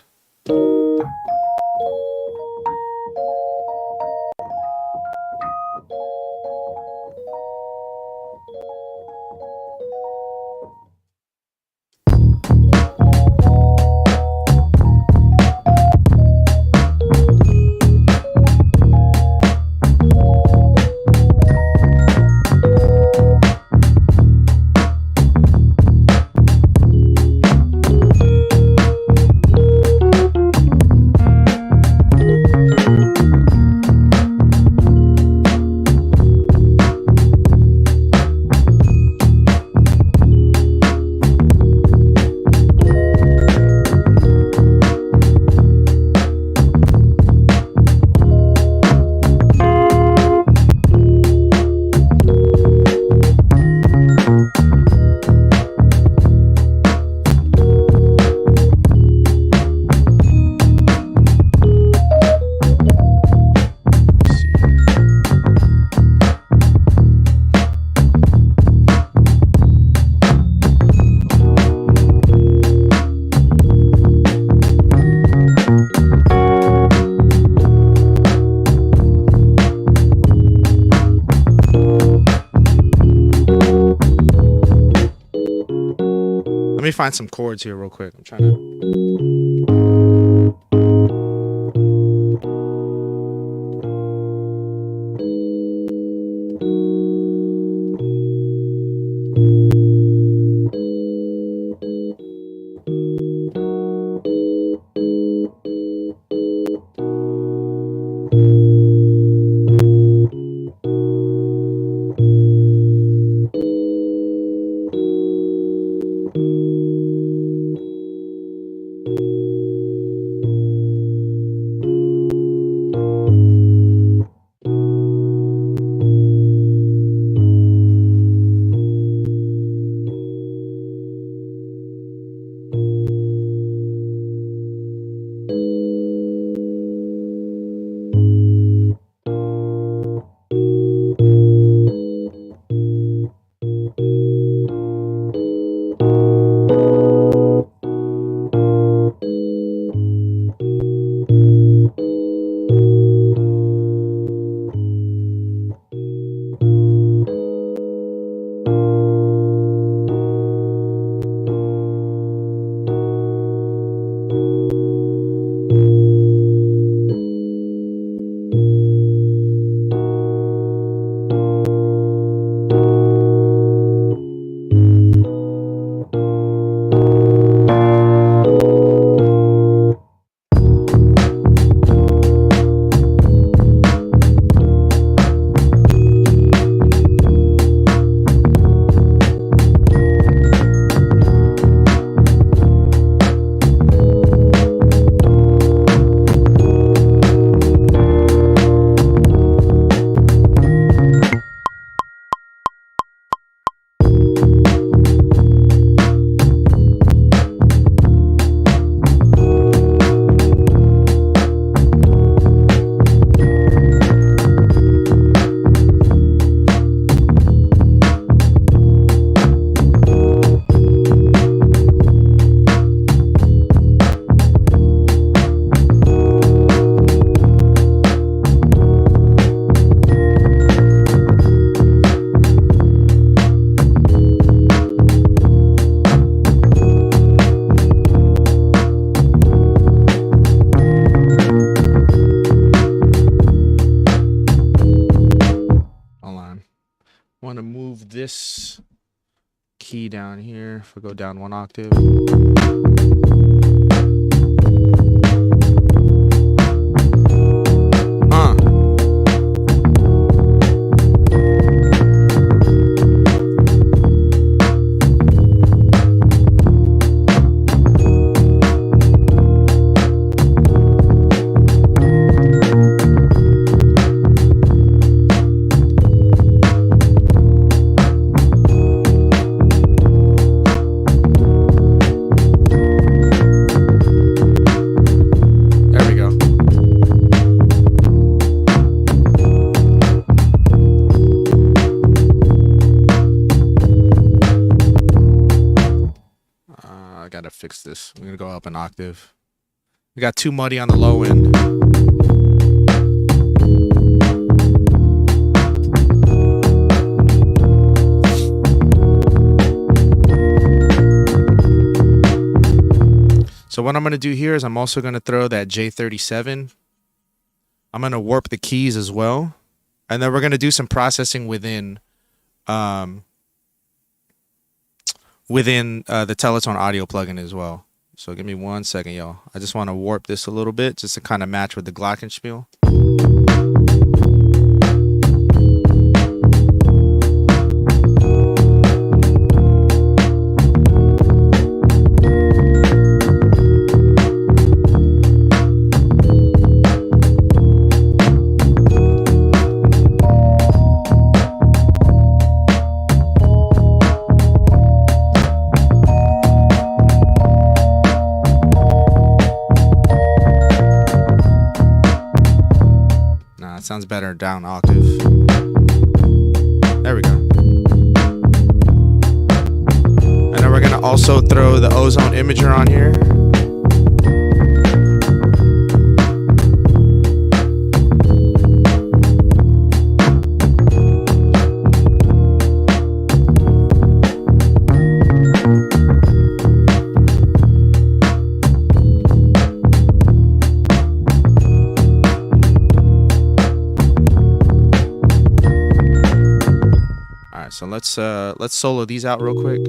Let me find some chords here real quick. I'm trying to. Want to move this key down here. If we go down 1 octave. Fix this. I'm gonna go up an octave. We got too muddy on the low end. So what I'm gonna do here is I'm also gonna throw that J37. I'm gonna warp the keys as well, and then we're gonna do some processing within the Teletone audio plugin as well. So give me 1 second, y'all. I just want to warp this a little bit just to kind of match with the glockenspiel. Sounds better down octave. There we go. And then we're gonna also throw the ozone imager on here. on. Let's solo these out real quick.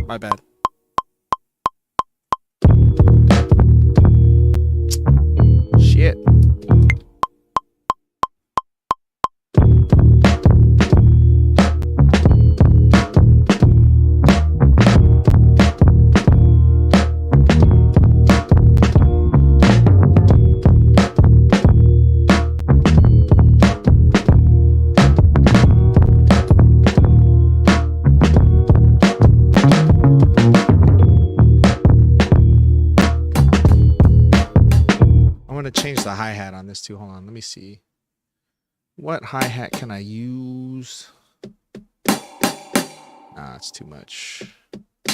My bad. Shit. Change the hi-hat on this too. Hold on, let me see. What hi-hat can I use? Nah, it's too much. Oh,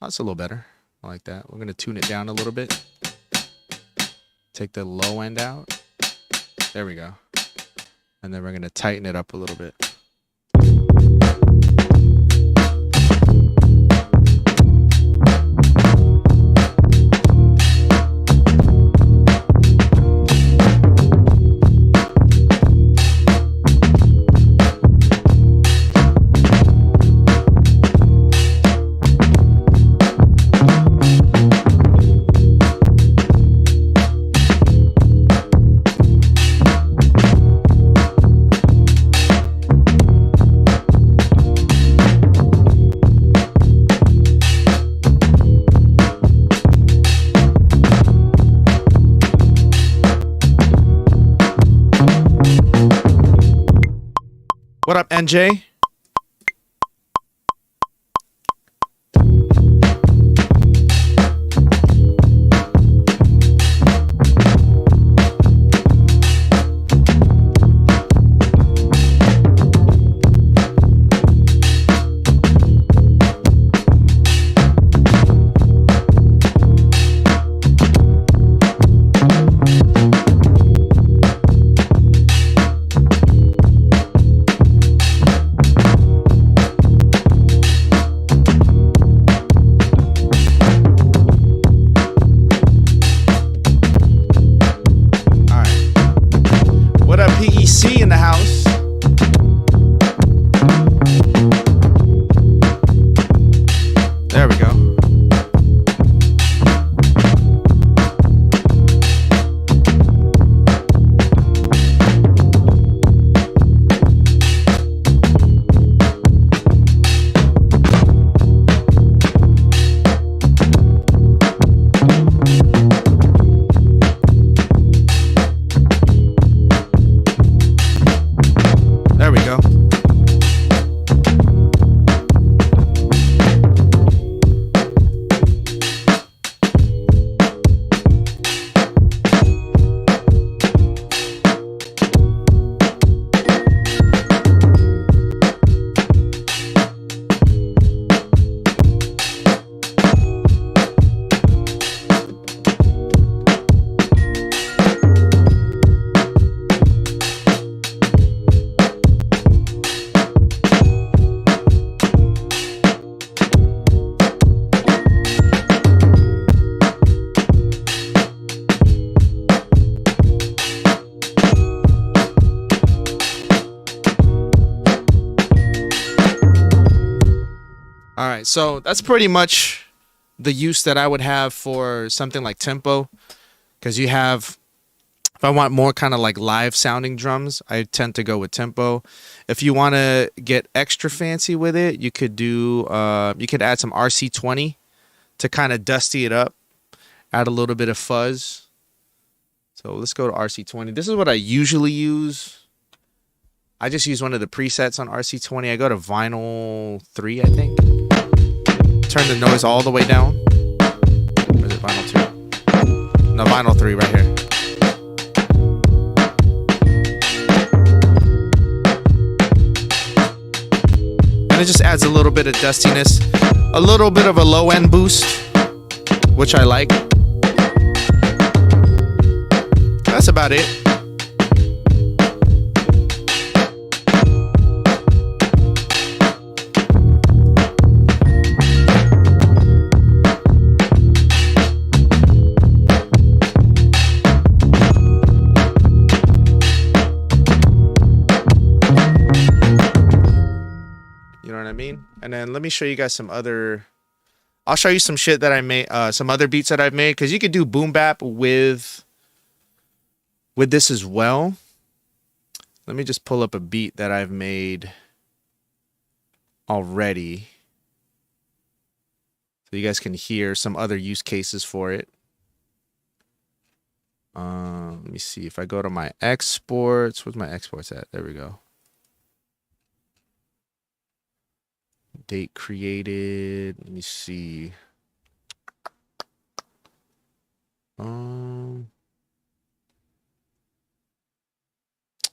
that's a little better. I like that. We're gonna tune it down a little bit. Take the low end out. There we go. And then we're gonna tighten it up a little bit. What up, NJ? PEC in the house. There we go. right, so that's pretty much the use that I would have for something like tempo, because you have, if I want more kind of like live sounding drums, I tend to go with tempo. If you want to get extra fancy with it, you could do you could add some RC20 to kind of dusty it up, add a little bit of fuzz. So let's go to RC20. This is what I usually use. I just use one of the presets on RC20. I go to vinyl 3, I think. Turn the noise all the way down. Or is it vinyl 2? No, vinyl 3 right here. And it just adds a little bit of dustiness. A little bit of a low end boost, which I like. That's about it. You know what I mean? And then let me show you guys some other, I'll show you some shit that I made, some other beats that I've made, because you could do boom bap with this as well. Let me just pull up a beat that I've made already so you guys can hear some other use cases for it. Let me see if I go to my exports. Where's my exports at? There we go. Date created. Let me see.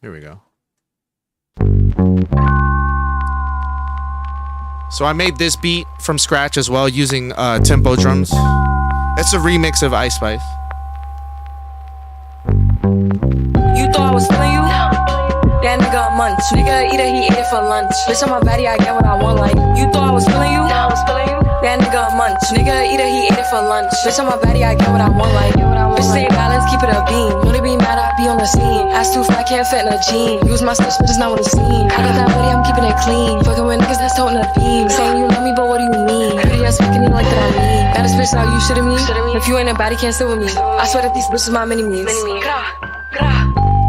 Here we go. So I made this beat from scratch as well using tempo drums. It's a remix of Ice Spice. You thought I was feeling you? That nigga a munch. Nigga eat it, he ate it for lunch. Bitch on my body, I get what I want. Like you thought I was feeling you? Yeah, I was feeling you. That nigga a munch. Nigga eat it, he ate it for lunch. Bitch on my body, I get what I want. Like bitch stay balance, keep it a beam. Know they be mad, I be on the scene. Ass too fat, can't fit in a jean. Use my stitch, but it's not what it seems. I got that body, I'm keeping it clean. Fucking with niggas that's toting a beam. Saying you love me, but what do you mean? Pretty ass fucking you like that I mean. Baddest bitch, now you shitting me. If you ain't a body, can't sit with me. I swear that these bitches my mini-me's.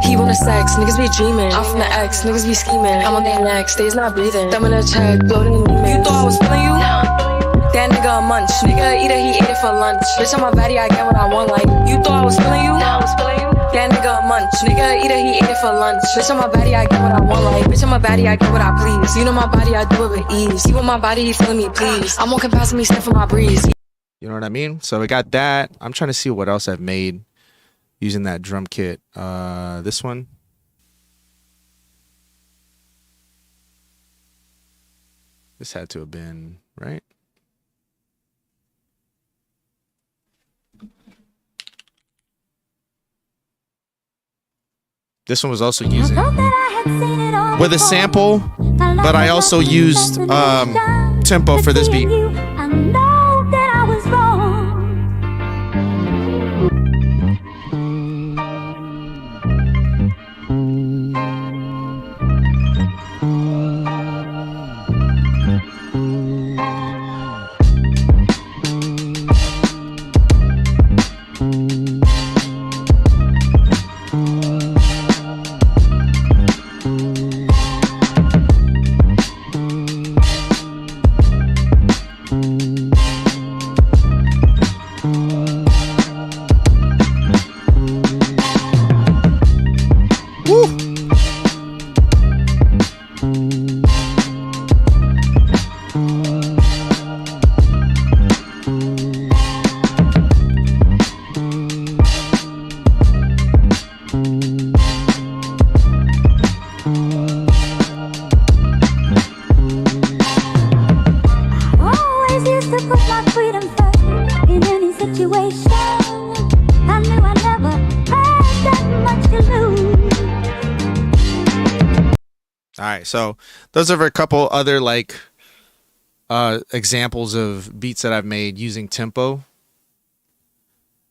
He wanna sex, niggas be dreaming. I'm from the X, niggas be scheming. I'm on their neck, stays not breathing. Thumb in a check, bloating in demons. You thought I was feeling you? That nigga a munch. Nigga eat it, he ate it for lunch. Bitch on my body, I get what I want. Like you thought I was feeling you? Yeah, I was feeling you. That nigga a munch. Nigga eat it, he ate it for lunch. Bitch on my body, I get what I want. Like bitch on my body, I get what I please. You know my body, I do it with ease. You with my body, he feeling me, please. I'm on capacity, sniff for my breeze. You know what I mean? So we got that. I'm trying to see what else I've made using that drum kit. This one. This had to have been, right? This one was also using with a sample, but I also used tempo for this beat. I know that I was wrong. So those are a couple other like examples of beats that I've made using tempo.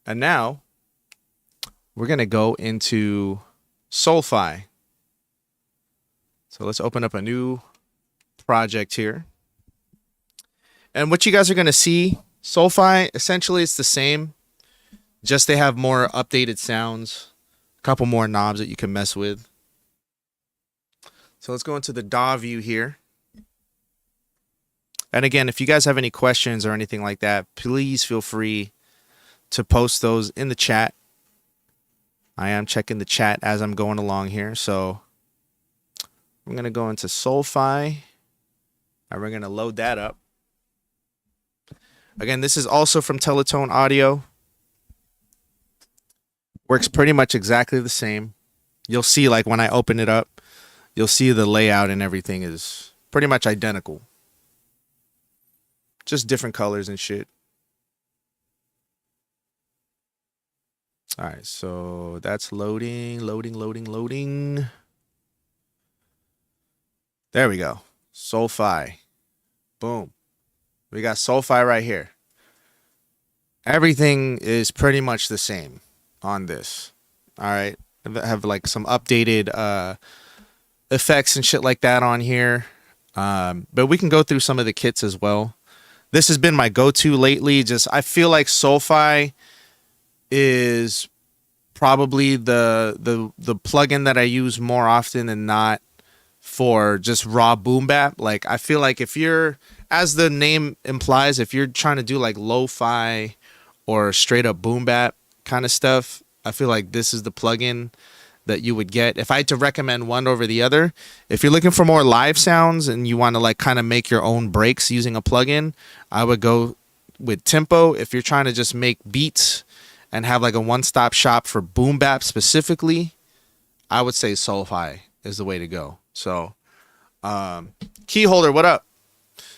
And now we're going to go into Soulfy. So let's open up a new project here. And what you guys are going to see, SoFi, essentially it's the same. Just they have more updated sounds. A couple more knobs that you can mess with. So let's go into the DAW view here. And again, if you guys have any questions or anything like that, please feel free to post those in the chat. I am checking the chat as I'm going along here. So I'm going to go into SoFi and we're going to load that up. Again, this is also from Teletone Audio. Works pretty much exactly the same. You'll see, like, when I open it up, you'll see the layout and everything is pretty much identical. Just different colors and shit. All right, so that's loading. There we go. SoFi. Boom. We got SoFi right here. Everything is pretty much the same on this. All right. I have like some updated effects and shit like that on here. But we can go through some of the kits as well. This has been my go-to lately. Just I feel like SoFi is probably the plugin that I use more often than not for just raw boom bap. Like I feel like if you're, as the name implies, if you're trying to do like lo-fi or straight up boom bap kind of stuff, I feel like this is the plugin that you would get. If I had to recommend one over the other, if you're looking for more live sounds and you want to like kind of make your own breaks using a plugin, I would go with Tempo. If you're trying to just make beats and have like a one-stop shop for boom bap specifically, I would say SoFi is the way to go. So key holder, what up?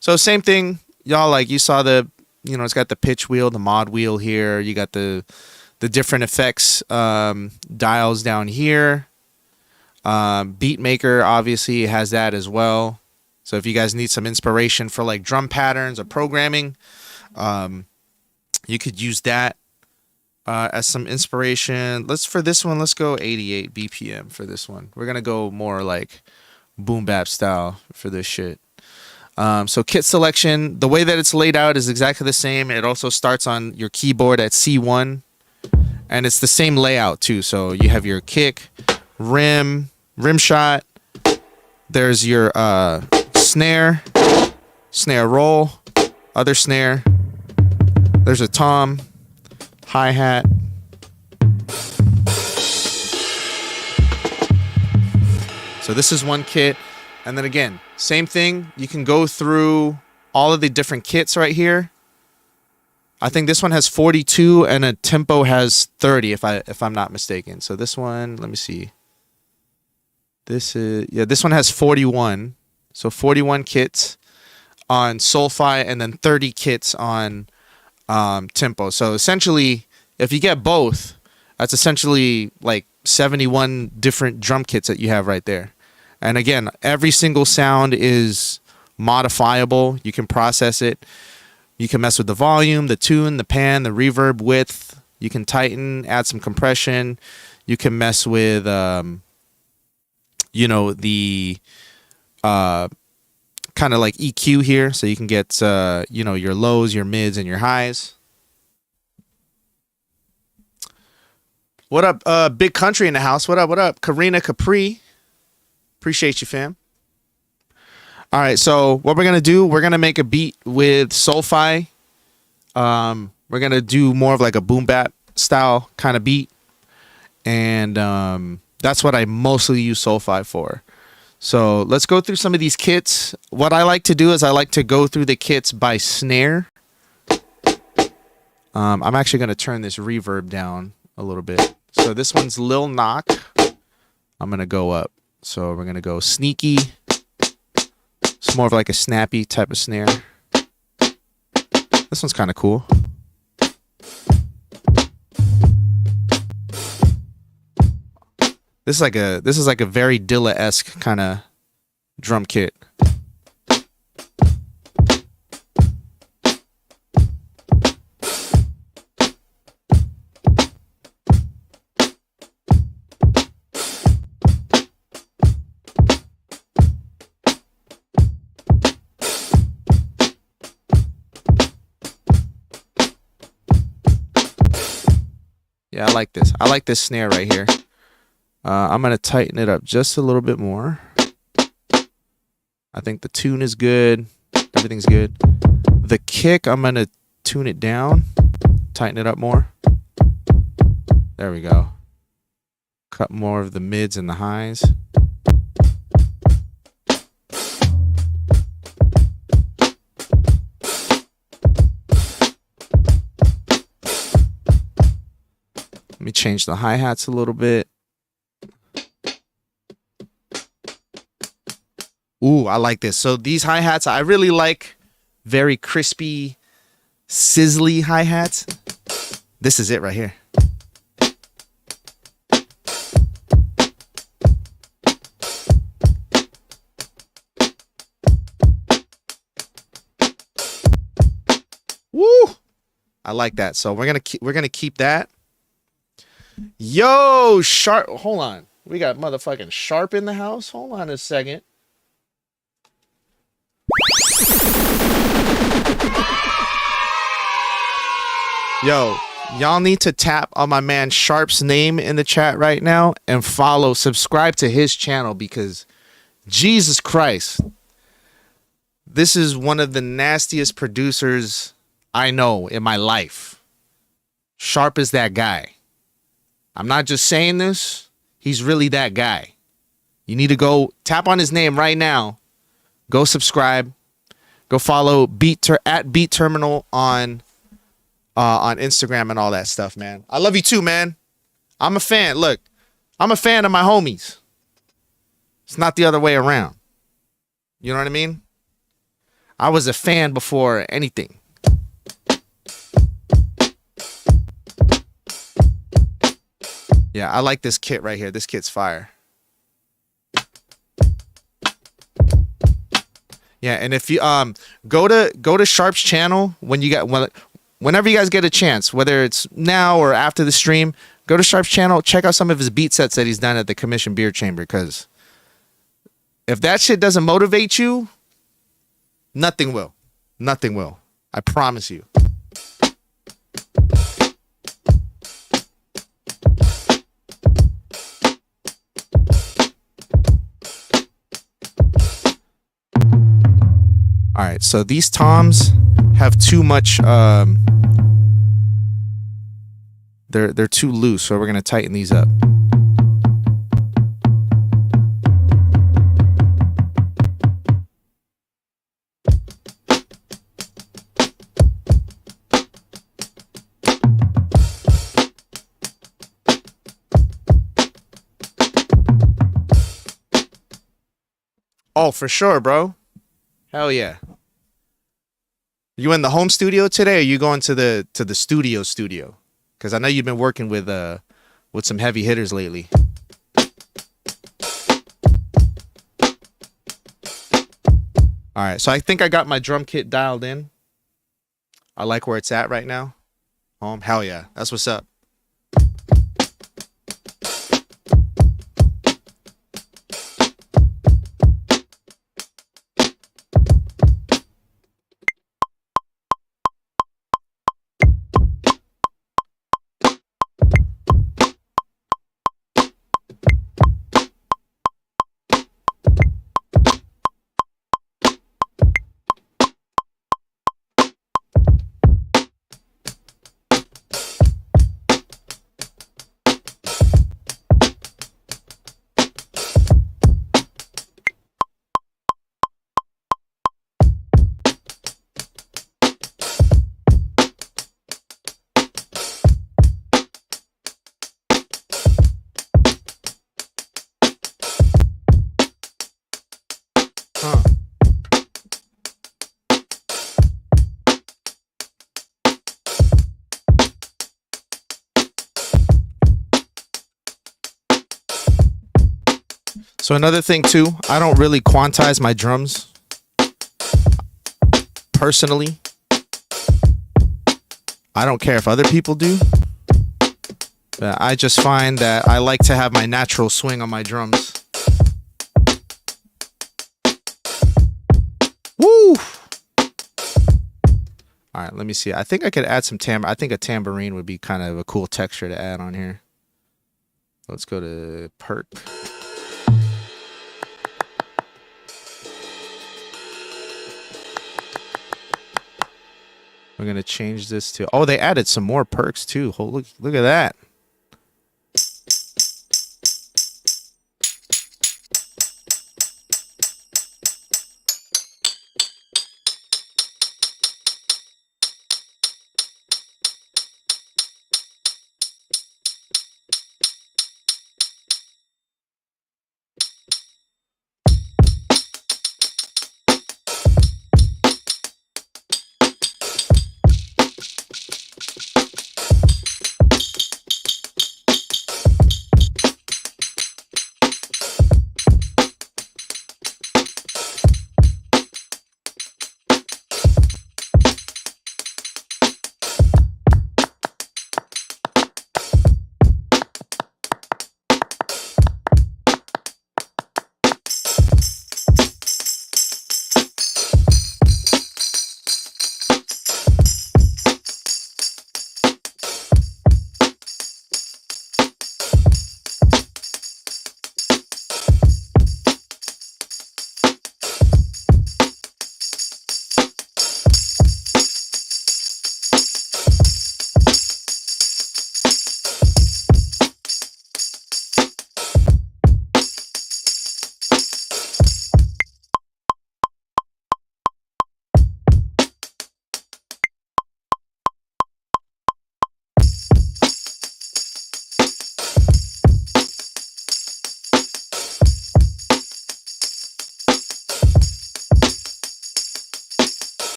So same thing, y'all, like you saw the, you know, it's got the pitch wheel, the mod wheel here. You got the different effects dials down here. Beat Maker obviously has that as well. So if you guys need some inspiration for like drum patterns or programming, you could use that as some inspiration. For this one, let's go 88 BPM for this one. We're gonna go more like boom bap style for this shit. So kit selection, the way that it's laid out is exactly the same. It also starts on your keyboard at C1. And it's the same layout too. So you have your kick, rim shot. There's your snare roll, other snare. There's a tom, hi-hat. So this is one kit. And then again, same thing. You can go through all of the different kits right here. I think this one has 42 and a Tempo has 30 if I'm not mistaken. So this one, let me see. This one has 41. So 41 kits on SoFi and then 30 kits on Tempo. So essentially, if you get both, that's essentially like 71 different drum kits that you have right there. And again, every single sound is modifiable. You can process it. You can mess with the volume, the tune, the pan, the reverb width. You can tighten, add some compression. You can mess with, you know, the kind of like EQ here. So you can get, you know, your lows, your mids, and your highs. What up, Big Country in the house? What up? Karina Capri. Appreciate you, fam. All right, so what we're going to do, we're going to make a beat with SoFi. We're going to do more of like a boom bap style kind of beat. And that's what I mostly use SoFi for. So let's go through some of these kits. What I like to do is I like to go through the kits by snare. I'm actually going to turn this reverb down a little bit. So this one's Lil Knock. I'm going to go up. So we're going to go sneaky. It's more of like a snappy type of snare. This one's kind of cool. This is like a very Dilla-esque kind of drum kit. Yeah, I like this. I like this snare right here. I'm going to tighten it up just a little bit more. I think the tune is good. Everything's good. The kick, I'm going to tune it down. Tighten it up more. There we go. Cut more of the mids and the highs. Let me change the hi-hats a little bit. Ooh, I like this. So these hi-hats, I really like very crispy, sizzly hi-hats. This is it right here. Woo! I like that. So we're gonna keep that. Yo, Sharp. Hold on. We got motherfucking Sharp in the house. Hold on a second. Yo, y'all need to tap on my man Sharp's name in the chat right now and subscribe to his channel, because Jesus Christ, this is one of the nastiest producers I know in my life. Sharp is that guy. I'm not just saying this. He's really that guy. You need to go tap on his name right now. Go subscribe. Go follow at Beat Terminal on Instagram and all that stuff, man. I love you too, man. I'm a fan. Look, I'm a fan of my homies. It's not the other way around. You know what I mean? I was a fan before anything. Yeah, I like this kit right here. This kit's fire. Yeah, and if you go to Sharp's channel whenever you guys get a chance, whether it's now or after the stream, go to Sharp's channel, check out some of his beat sets that he's done at the Commission Beer Chamber, because if that shit doesn't motivate you, nothing will. Nothing will. I promise you. All right, so these toms have too much. They're too loose, so we're gonna tighten these up. Oh, for sure, bro. Hell yeah. You in the home studio today, or are you going to the studio? Because I know you've been working with some heavy hitters lately. All right, so I think I got my drum kit dialed in. I like where it's at right now. Hell yeah, that's what's up. So another thing too, I don't really quantize my drums personally. I don't care if other people do. But I just find that I like to have my natural swing on my drums. Woo! All All right, let me see. I think I could add some I think a tambourine would be kind of a cool texture to add on here. Let's go to perk. We're gonna change this to. Oh, they added some more perks too. Oh, look at that.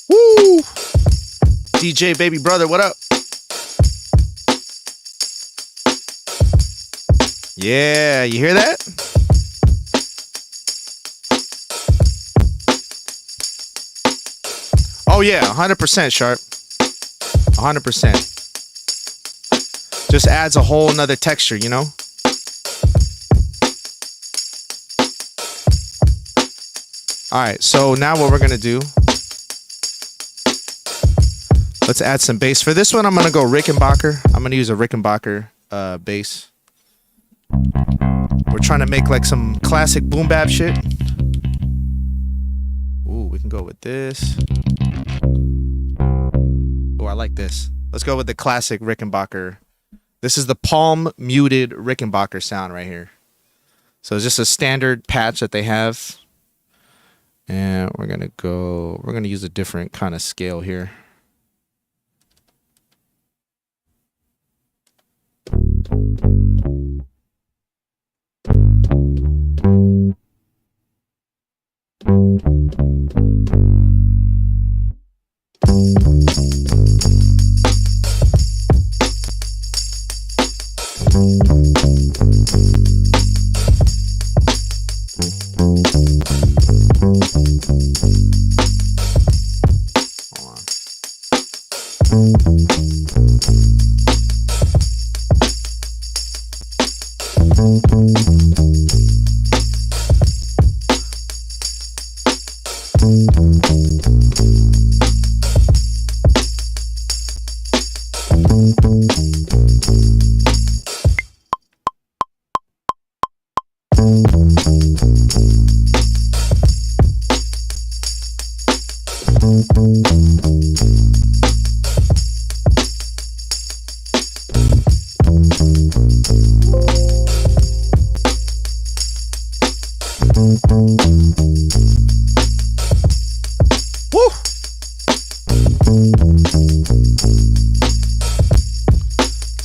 Woo! DJ baby brother, what up? Yeah, you hear that? Oh yeah, 100% sharp. 100%. Just adds a whole nother texture, you know? Alright, so now what we're gonna do, let's add some bass. For this one, I'm gonna go Rickenbacker. I'm gonna use a Rickenbacker bass. We're trying to make like some classic boom bap shit. Ooh, we can go with this. Oh, I like this. Let's go with the classic Rickenbacker. This is the palm muted Rickenbacker sound right here. So it's just a standard patch that they have. And we're gonna use a different kind of scale here.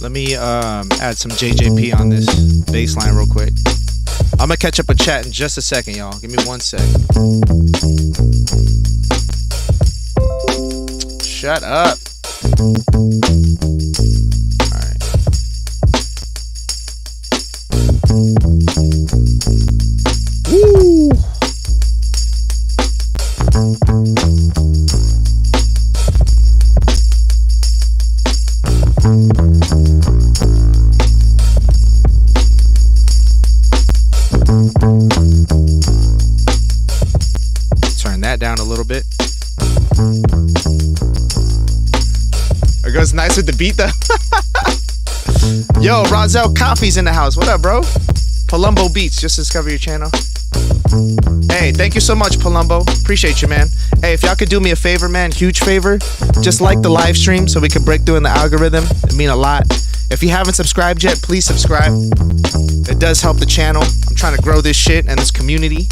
Let me add some JJP on this bass line real quick. I'm gonna catch up with chat in just a second, y'all. Give me 1 sec. Shut up. Alright. Woo! Turn that down a little bit. Goes nice with the beat though. Yo, Rozelle Coffee's in the house. What up, bro? Palumbo Beats, just discover your channel. Hey, thank you so much, Palumbo. Appreciate you, man. Hey, if y'all could do me a favor, man, huge favor, just like the live stream so we can break through in the algorithm. It'd mean a lot. If you haven't subscribed yet, please subscribe. It does help the channel. I'm trying to grow this shit and this community.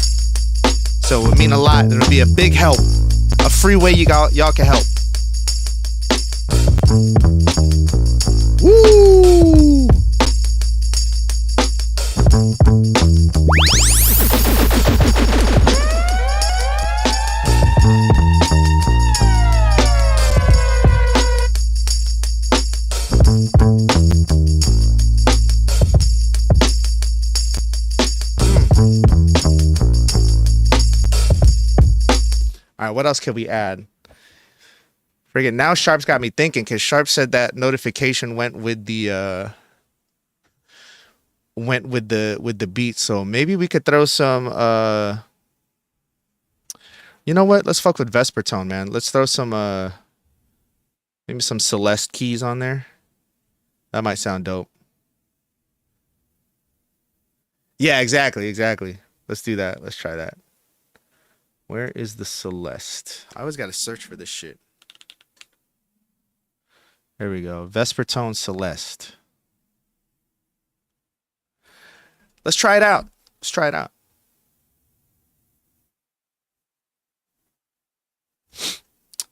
So it would mean a lot. It'll be a big help. A free way y'all can help. Woo! All right, what else can we add? Friggin' now Sharp's got me thinking, because Sharp said that notification went with the beat. So maybe we could throw some you know what? Let's fuck with Vesper tone, man. Let's throw some maybe some Celeste keys on there. That might sound dope. Yeah, exactly. Let's do that. Let's try that. Where is the Celeste? I always got to search for this shit. There we go. Vesper tone Celeste. Let's try it out.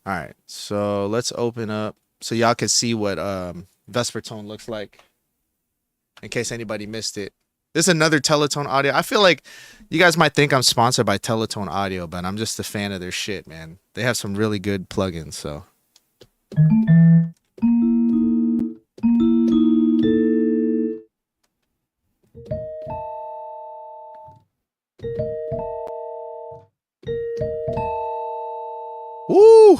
All right. So let's open up so y'all can see what Vesper tone looks like in case anybody missed it. This is another Teletone audio. I feel like you guys might think I'm sponsored by Teletone Audio, but I'm just a fan of their shit, man. They have some really good plugins, so. Woo!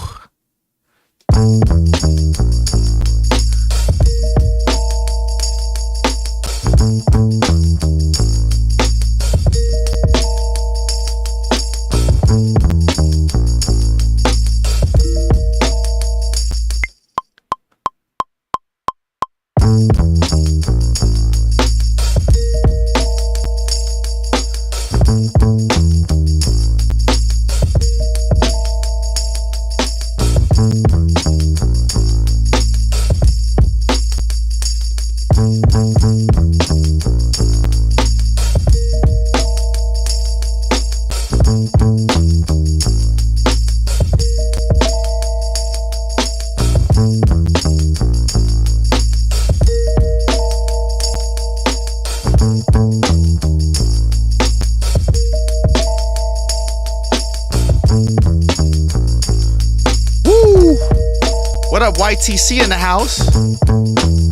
What up, YTC in the house?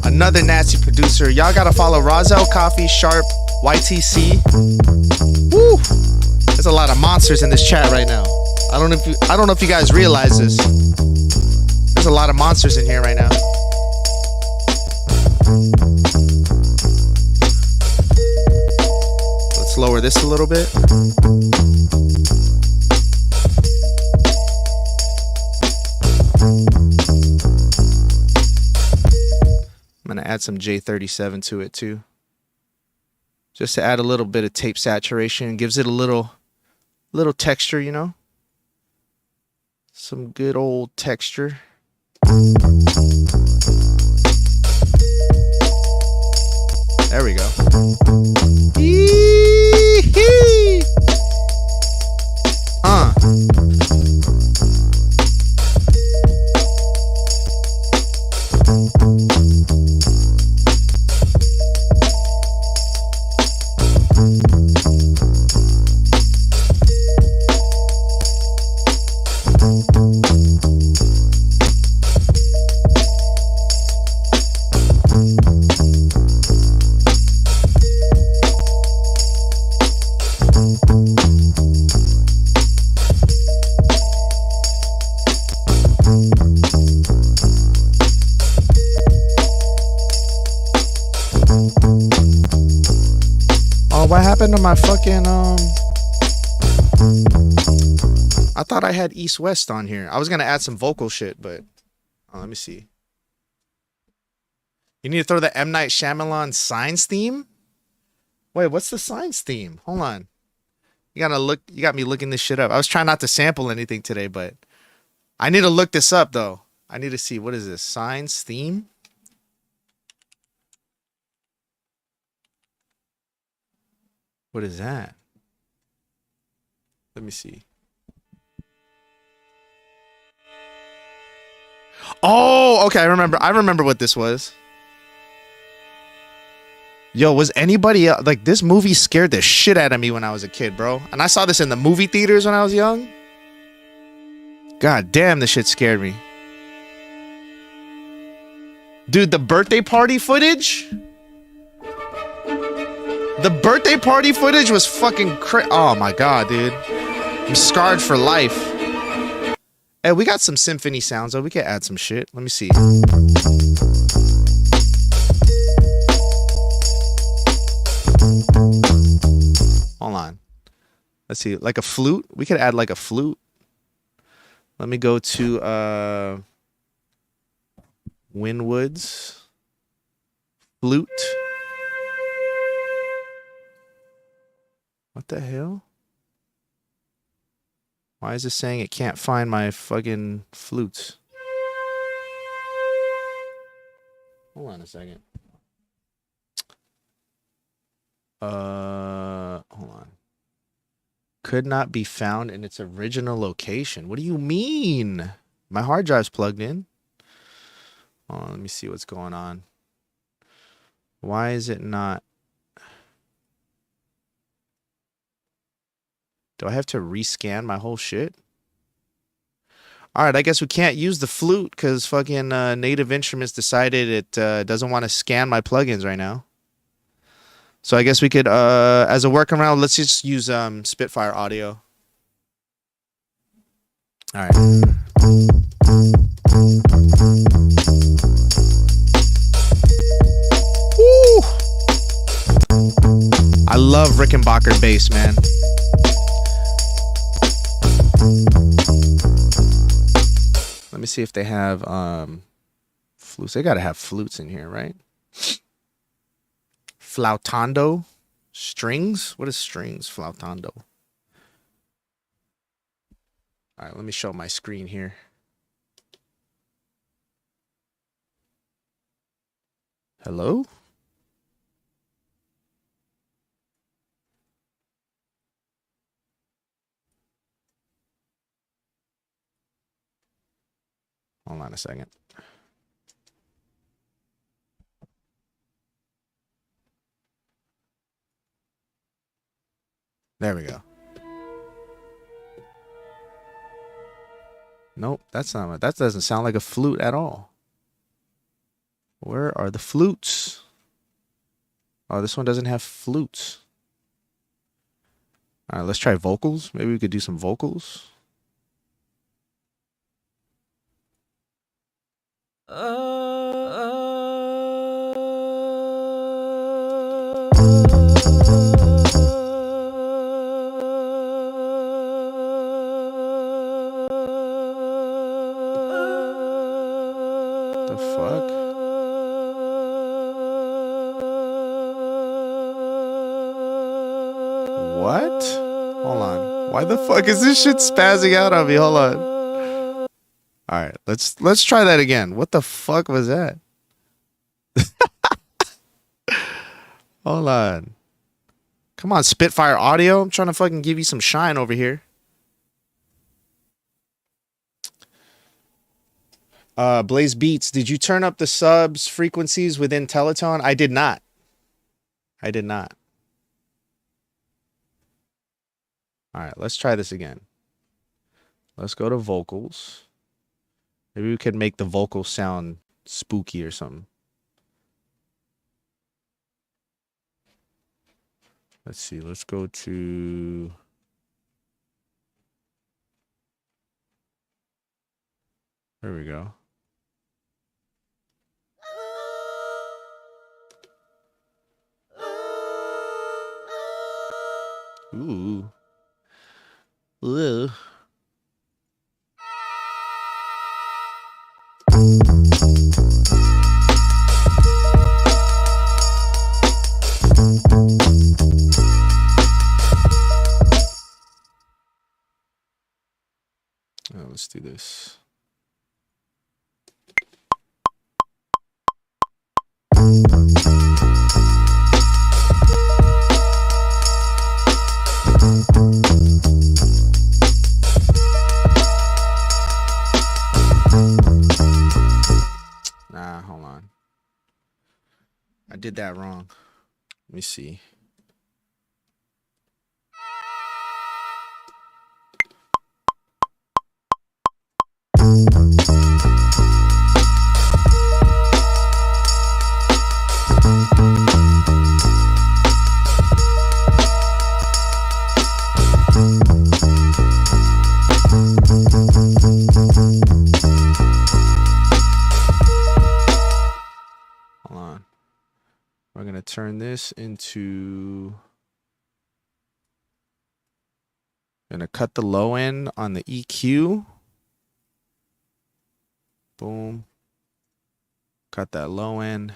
Another nasty producer. Y'all gotta follow Rozelle Coffee, Sharp, YTC. Woo! There's a lot of monsters in this chat right now. I don't know if you guys realize this. There's a lot of monsters in here right now. Let's lower this a little bit. I'm gonna add some J37 to it too, just to add a little bit of tape saturation. Gives it a little texture, you know, some good old texture. There we go. Yee-hee. What happened to my fucking I thought I had East West on here. I was gonna add some vocal shit, but let me see. You need to throw the M. Night Shyamalan Signs theme? Wait, what's the Signs theme? Hold on. You gotta look. You got me looking this shit up. I was trying not to sample anything today, but I need to look this up though. I need to see, what is this? Signs theme? What is that? Let me see. Oh, okay. I remember what this was. Yo, was anybody else, like, this movie scared the shit out of me when I was a kid, bro. And I saw this in the movie theaters when I was young. God damn, this shit scared me. Dude, the birthday party footage? The birthday party footage was fucking oh my god, dude. I'm scarred for life. Hey, we got some symphony sounds, though. We can add some shit. Let me see. Hold on. Let's see. Like a flute? We could add like a flute. Let me go to Winwood's flute. What the hell? Why is it saying it can't find my fucking flutes? Hold on a second. Hold on. Could not be found in its original location. What do you mean? My hard drive's plugged in. Oh, let me see what's going on. Why is it not? Do I have to rescan my whole shit? Alright, I guess we can't use the flute because fucking Native Instruments decided it doesn't want to scan my plugins right now. So I guess we could, as a workaround, let's just use Spitfire audio. Alright. Woo! I love Rickenbacker bass, man. Let me see if they have flutes. They gotta have flutes in here, right? Flautando? Strings? What is strings? Flautando. Alright, let me show my screen here. Hello? Hold on a second. There we go. Nope, that's not. That doesn't sound like a flute at all. Where are the flutes? Oh, this one doesn't have flutes. All right, let's try vocals. Maybe we could do some vocals. The fuck? What? Hold on. Why the fuck is this shit spazzing out on me? Hold on. All right, let's try that again. What the fuck was that? Hold on. Come on, Spitfire audio. I'm trying to fucking give you some shine over here. Blaze Beats, did you turn up the subs frequencies within Teletone? I did not. I did not. All right, let's try this again. Let's go to vocals. Maybe we could make the vocals sound spooky or something. Let's see. Let's go to... There we go. Ooh. Ugh. Let's do this. Nah, hold on. I did that wrong. Let me see. Hold on. We're going to turn this into... I'm going to cut the low end on the EQ. Boom. Cut that low end.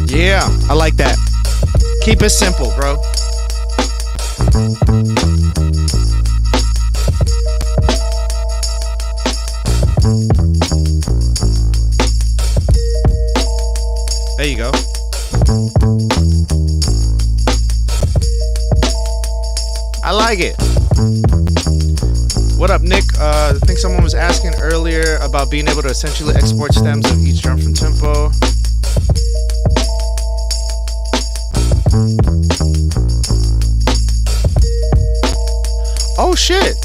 Yeah, I like that. Keep it simple, bro. There you go. I like it. What up, Nick? I think someone was asking earlier about being able to essentially export stems of each drum from tempo. Oh shit!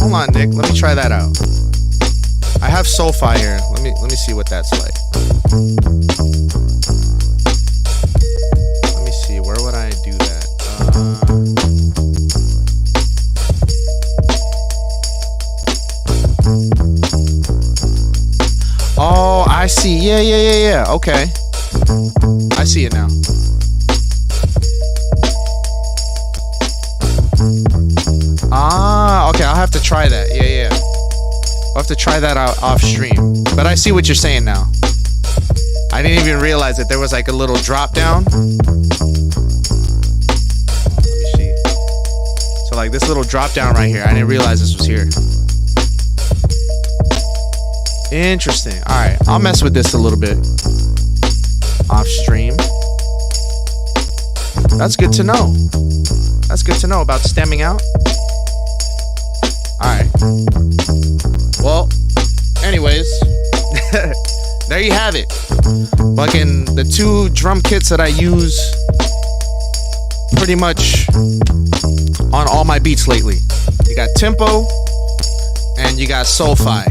Hold on, Nick. Let me try that out. I have SoFi here. Let me see what that's like. Let me see. Where would I do that? Oh, I see. Yeah. Okay. I see it now. Ah, okay. I'll have to try that. Yeah. I'll have to try that out off stream. But I see what you're saying now. I didn't even realize that there was like a little drop down. Let me see. So like this little drop down right here. I didn't realize this was here. Interesting. All right, I'll mess with this a little bit off stream. That's good to know. That's good to know about stemming out. All right. Well, anyways, there you have it. Fucking the two drum kits that I use pretty much on all my beats lately. You got tempo and you got SoFi.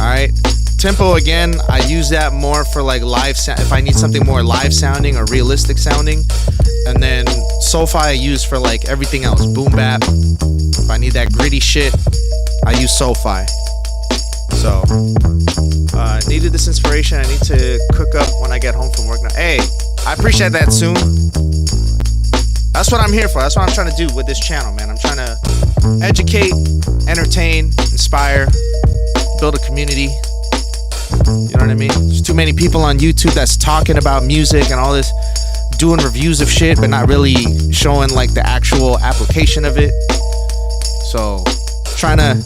Alright, tempo again, I use that more for like live sound, if I need something more live sounding or realistic sounding. And then SoFi I use for like everything else, boom bap. If I need that gritty shit, I use SoFi. So, needed this inspiration. I need to cook up when I get home from work now. Hey, I appreciate that, Soon. That's what I'm here for. That's what I'm trying to do with this channel, man. I'm trying to educate, entertain, inspire, build a community. You know what I mean? There's too many people on YouTube that's talking about music and all this, doing reviews of shit, but not really showing like the actual application of it. So, trying to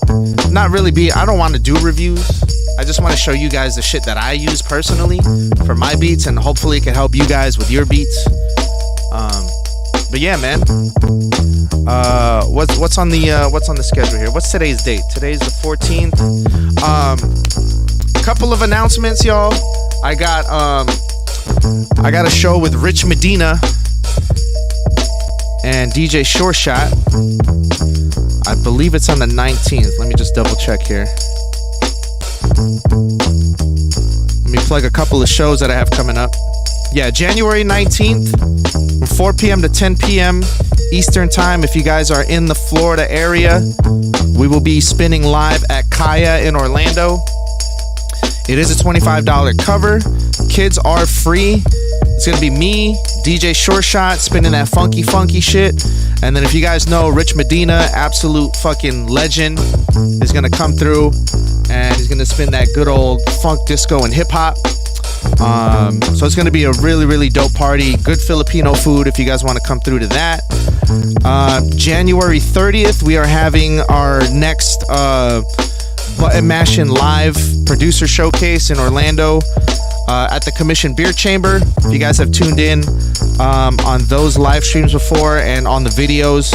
not really be, I don't want to do reviews. I just want to show you guys the shit that I use personally for my beats, and hopefully it can help you guys with your beats. But yeah, man. What's on the schedule here? What's today's date? Today's the 14th. Couple of announcements, y'all. I got a show with Rich Medina and DJ Sure Shot. I believe it's on the 19th. Let me just double check here. Let me plug a couple of shows that I have coming up. Yeah, January 19th from 4 p.m. to 10 p.m. Eastern Time. If you guys are in the Florida area, we will be spinning live at Kaya in Orlando. It is a $25 cover. Kids are free. It's going to be me, DJ Short Shot, spinning that funky shit. And then if you guys know Rich Medina, absolute fucking legend, is going to come through and he's going to spin that good old funk, disco, and hip hop. So it's going to be a really dope party. Good Filipino food if you guys want to come through to that. January 30th, we are having our next Button Mashing Live producer showcase in Orlando at the Commission Beer Chamber. If you guys have tuned in on those live streams before and on the videos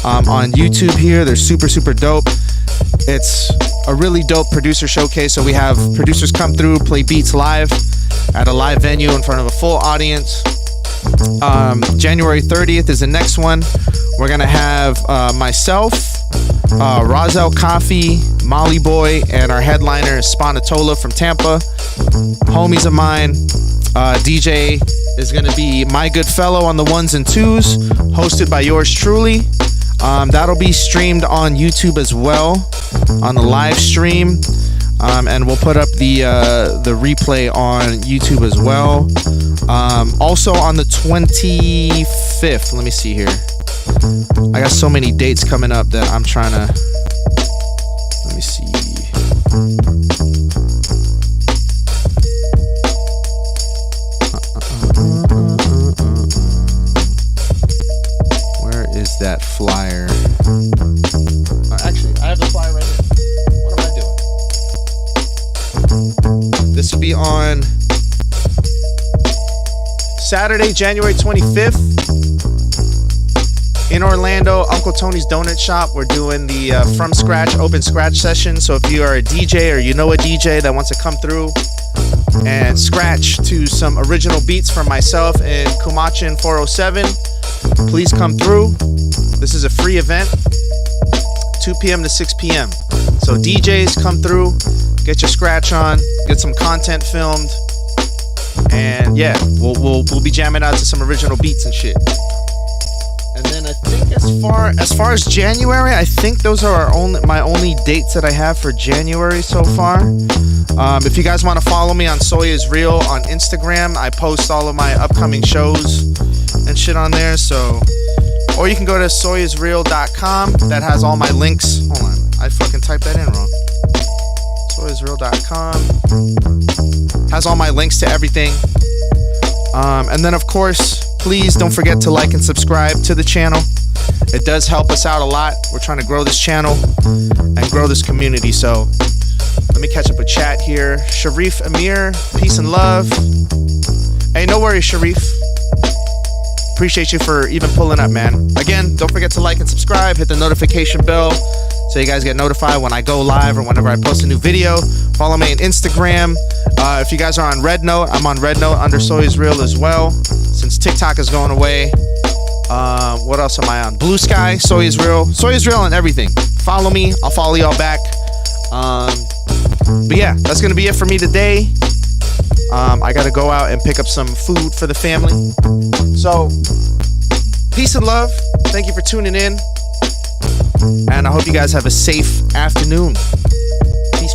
on YouTube here, they're super dope. It's a really dope producer showcase. So we have producers come through, play beats live at a live venue in front of a full audience. January 30th is the next one. We're gonna have myself, Razel Coffee, Molly Boy, and our headliner Spanatola from Tampa, homies of mine. DJ is gonna be My Good Fellow on the ones and twos, hosted by yours truly. That'll be streamed on YouTube as well, on the live stream, and we'll put up the replay on YouTube as well. Also on the 25th, let me see here. I got so many dates coming up that I'm trying to, let me see. Where is that flyer? Actually, I have the flyer right here. What am I doing? This will be on Saturday, January 25th. In Orlando, Uncle Tony's Donut Shop. We're doing the from scratch open scratch session. So if you are a DJ or you know a DJ that wants to come through and scratch to some original beats from myself and Kumachin 407, please come through. This is a free event, 2 p.m. to 6 p.m. So DJs, come through, get your scratch on, get some content filmed, and yeah, we'll be jamming out to some original beats and shit. And then I think as far as January, I think those are my only dates that I have for January so far. If you guys want to follow me on SoyIsREAL on Instagram, I post all of my upcoming shows and shit on there. So, or you can go to SoyIsREAL.com. That has all my links. Hold on, I fucking typed that in wrong. SoyIsREAL.com has all my links to everything. And then of course, please don't forget to like and subscribe to the channel. It does help us out a lot. We're trying to grow this channel and grow this community. So let me catch up with chat here. Sharif Amir, peace and love. Hey, no worries, Sharif. Appreciate you for even pulling up, man. Again, don't forget to like and subscribe. Hit the notification bell so you guys get notified when I go live or whenever I post a new video. Follow me on Instagram. If you guys are on Red Note, I'm on Red Note under SoyIsREAL as well, since TikTok is going away. What else am I on? Blue Sky, SoyIsREAL. SoyIsREAL on everything. Follow me. I'll follow y'all back. But yeah, that's going to be it for me today. I got to go out and pick up some food for the family. So, peace and love. Thank you for tuning in. And I hope you guys have a safe afternoon. Peace.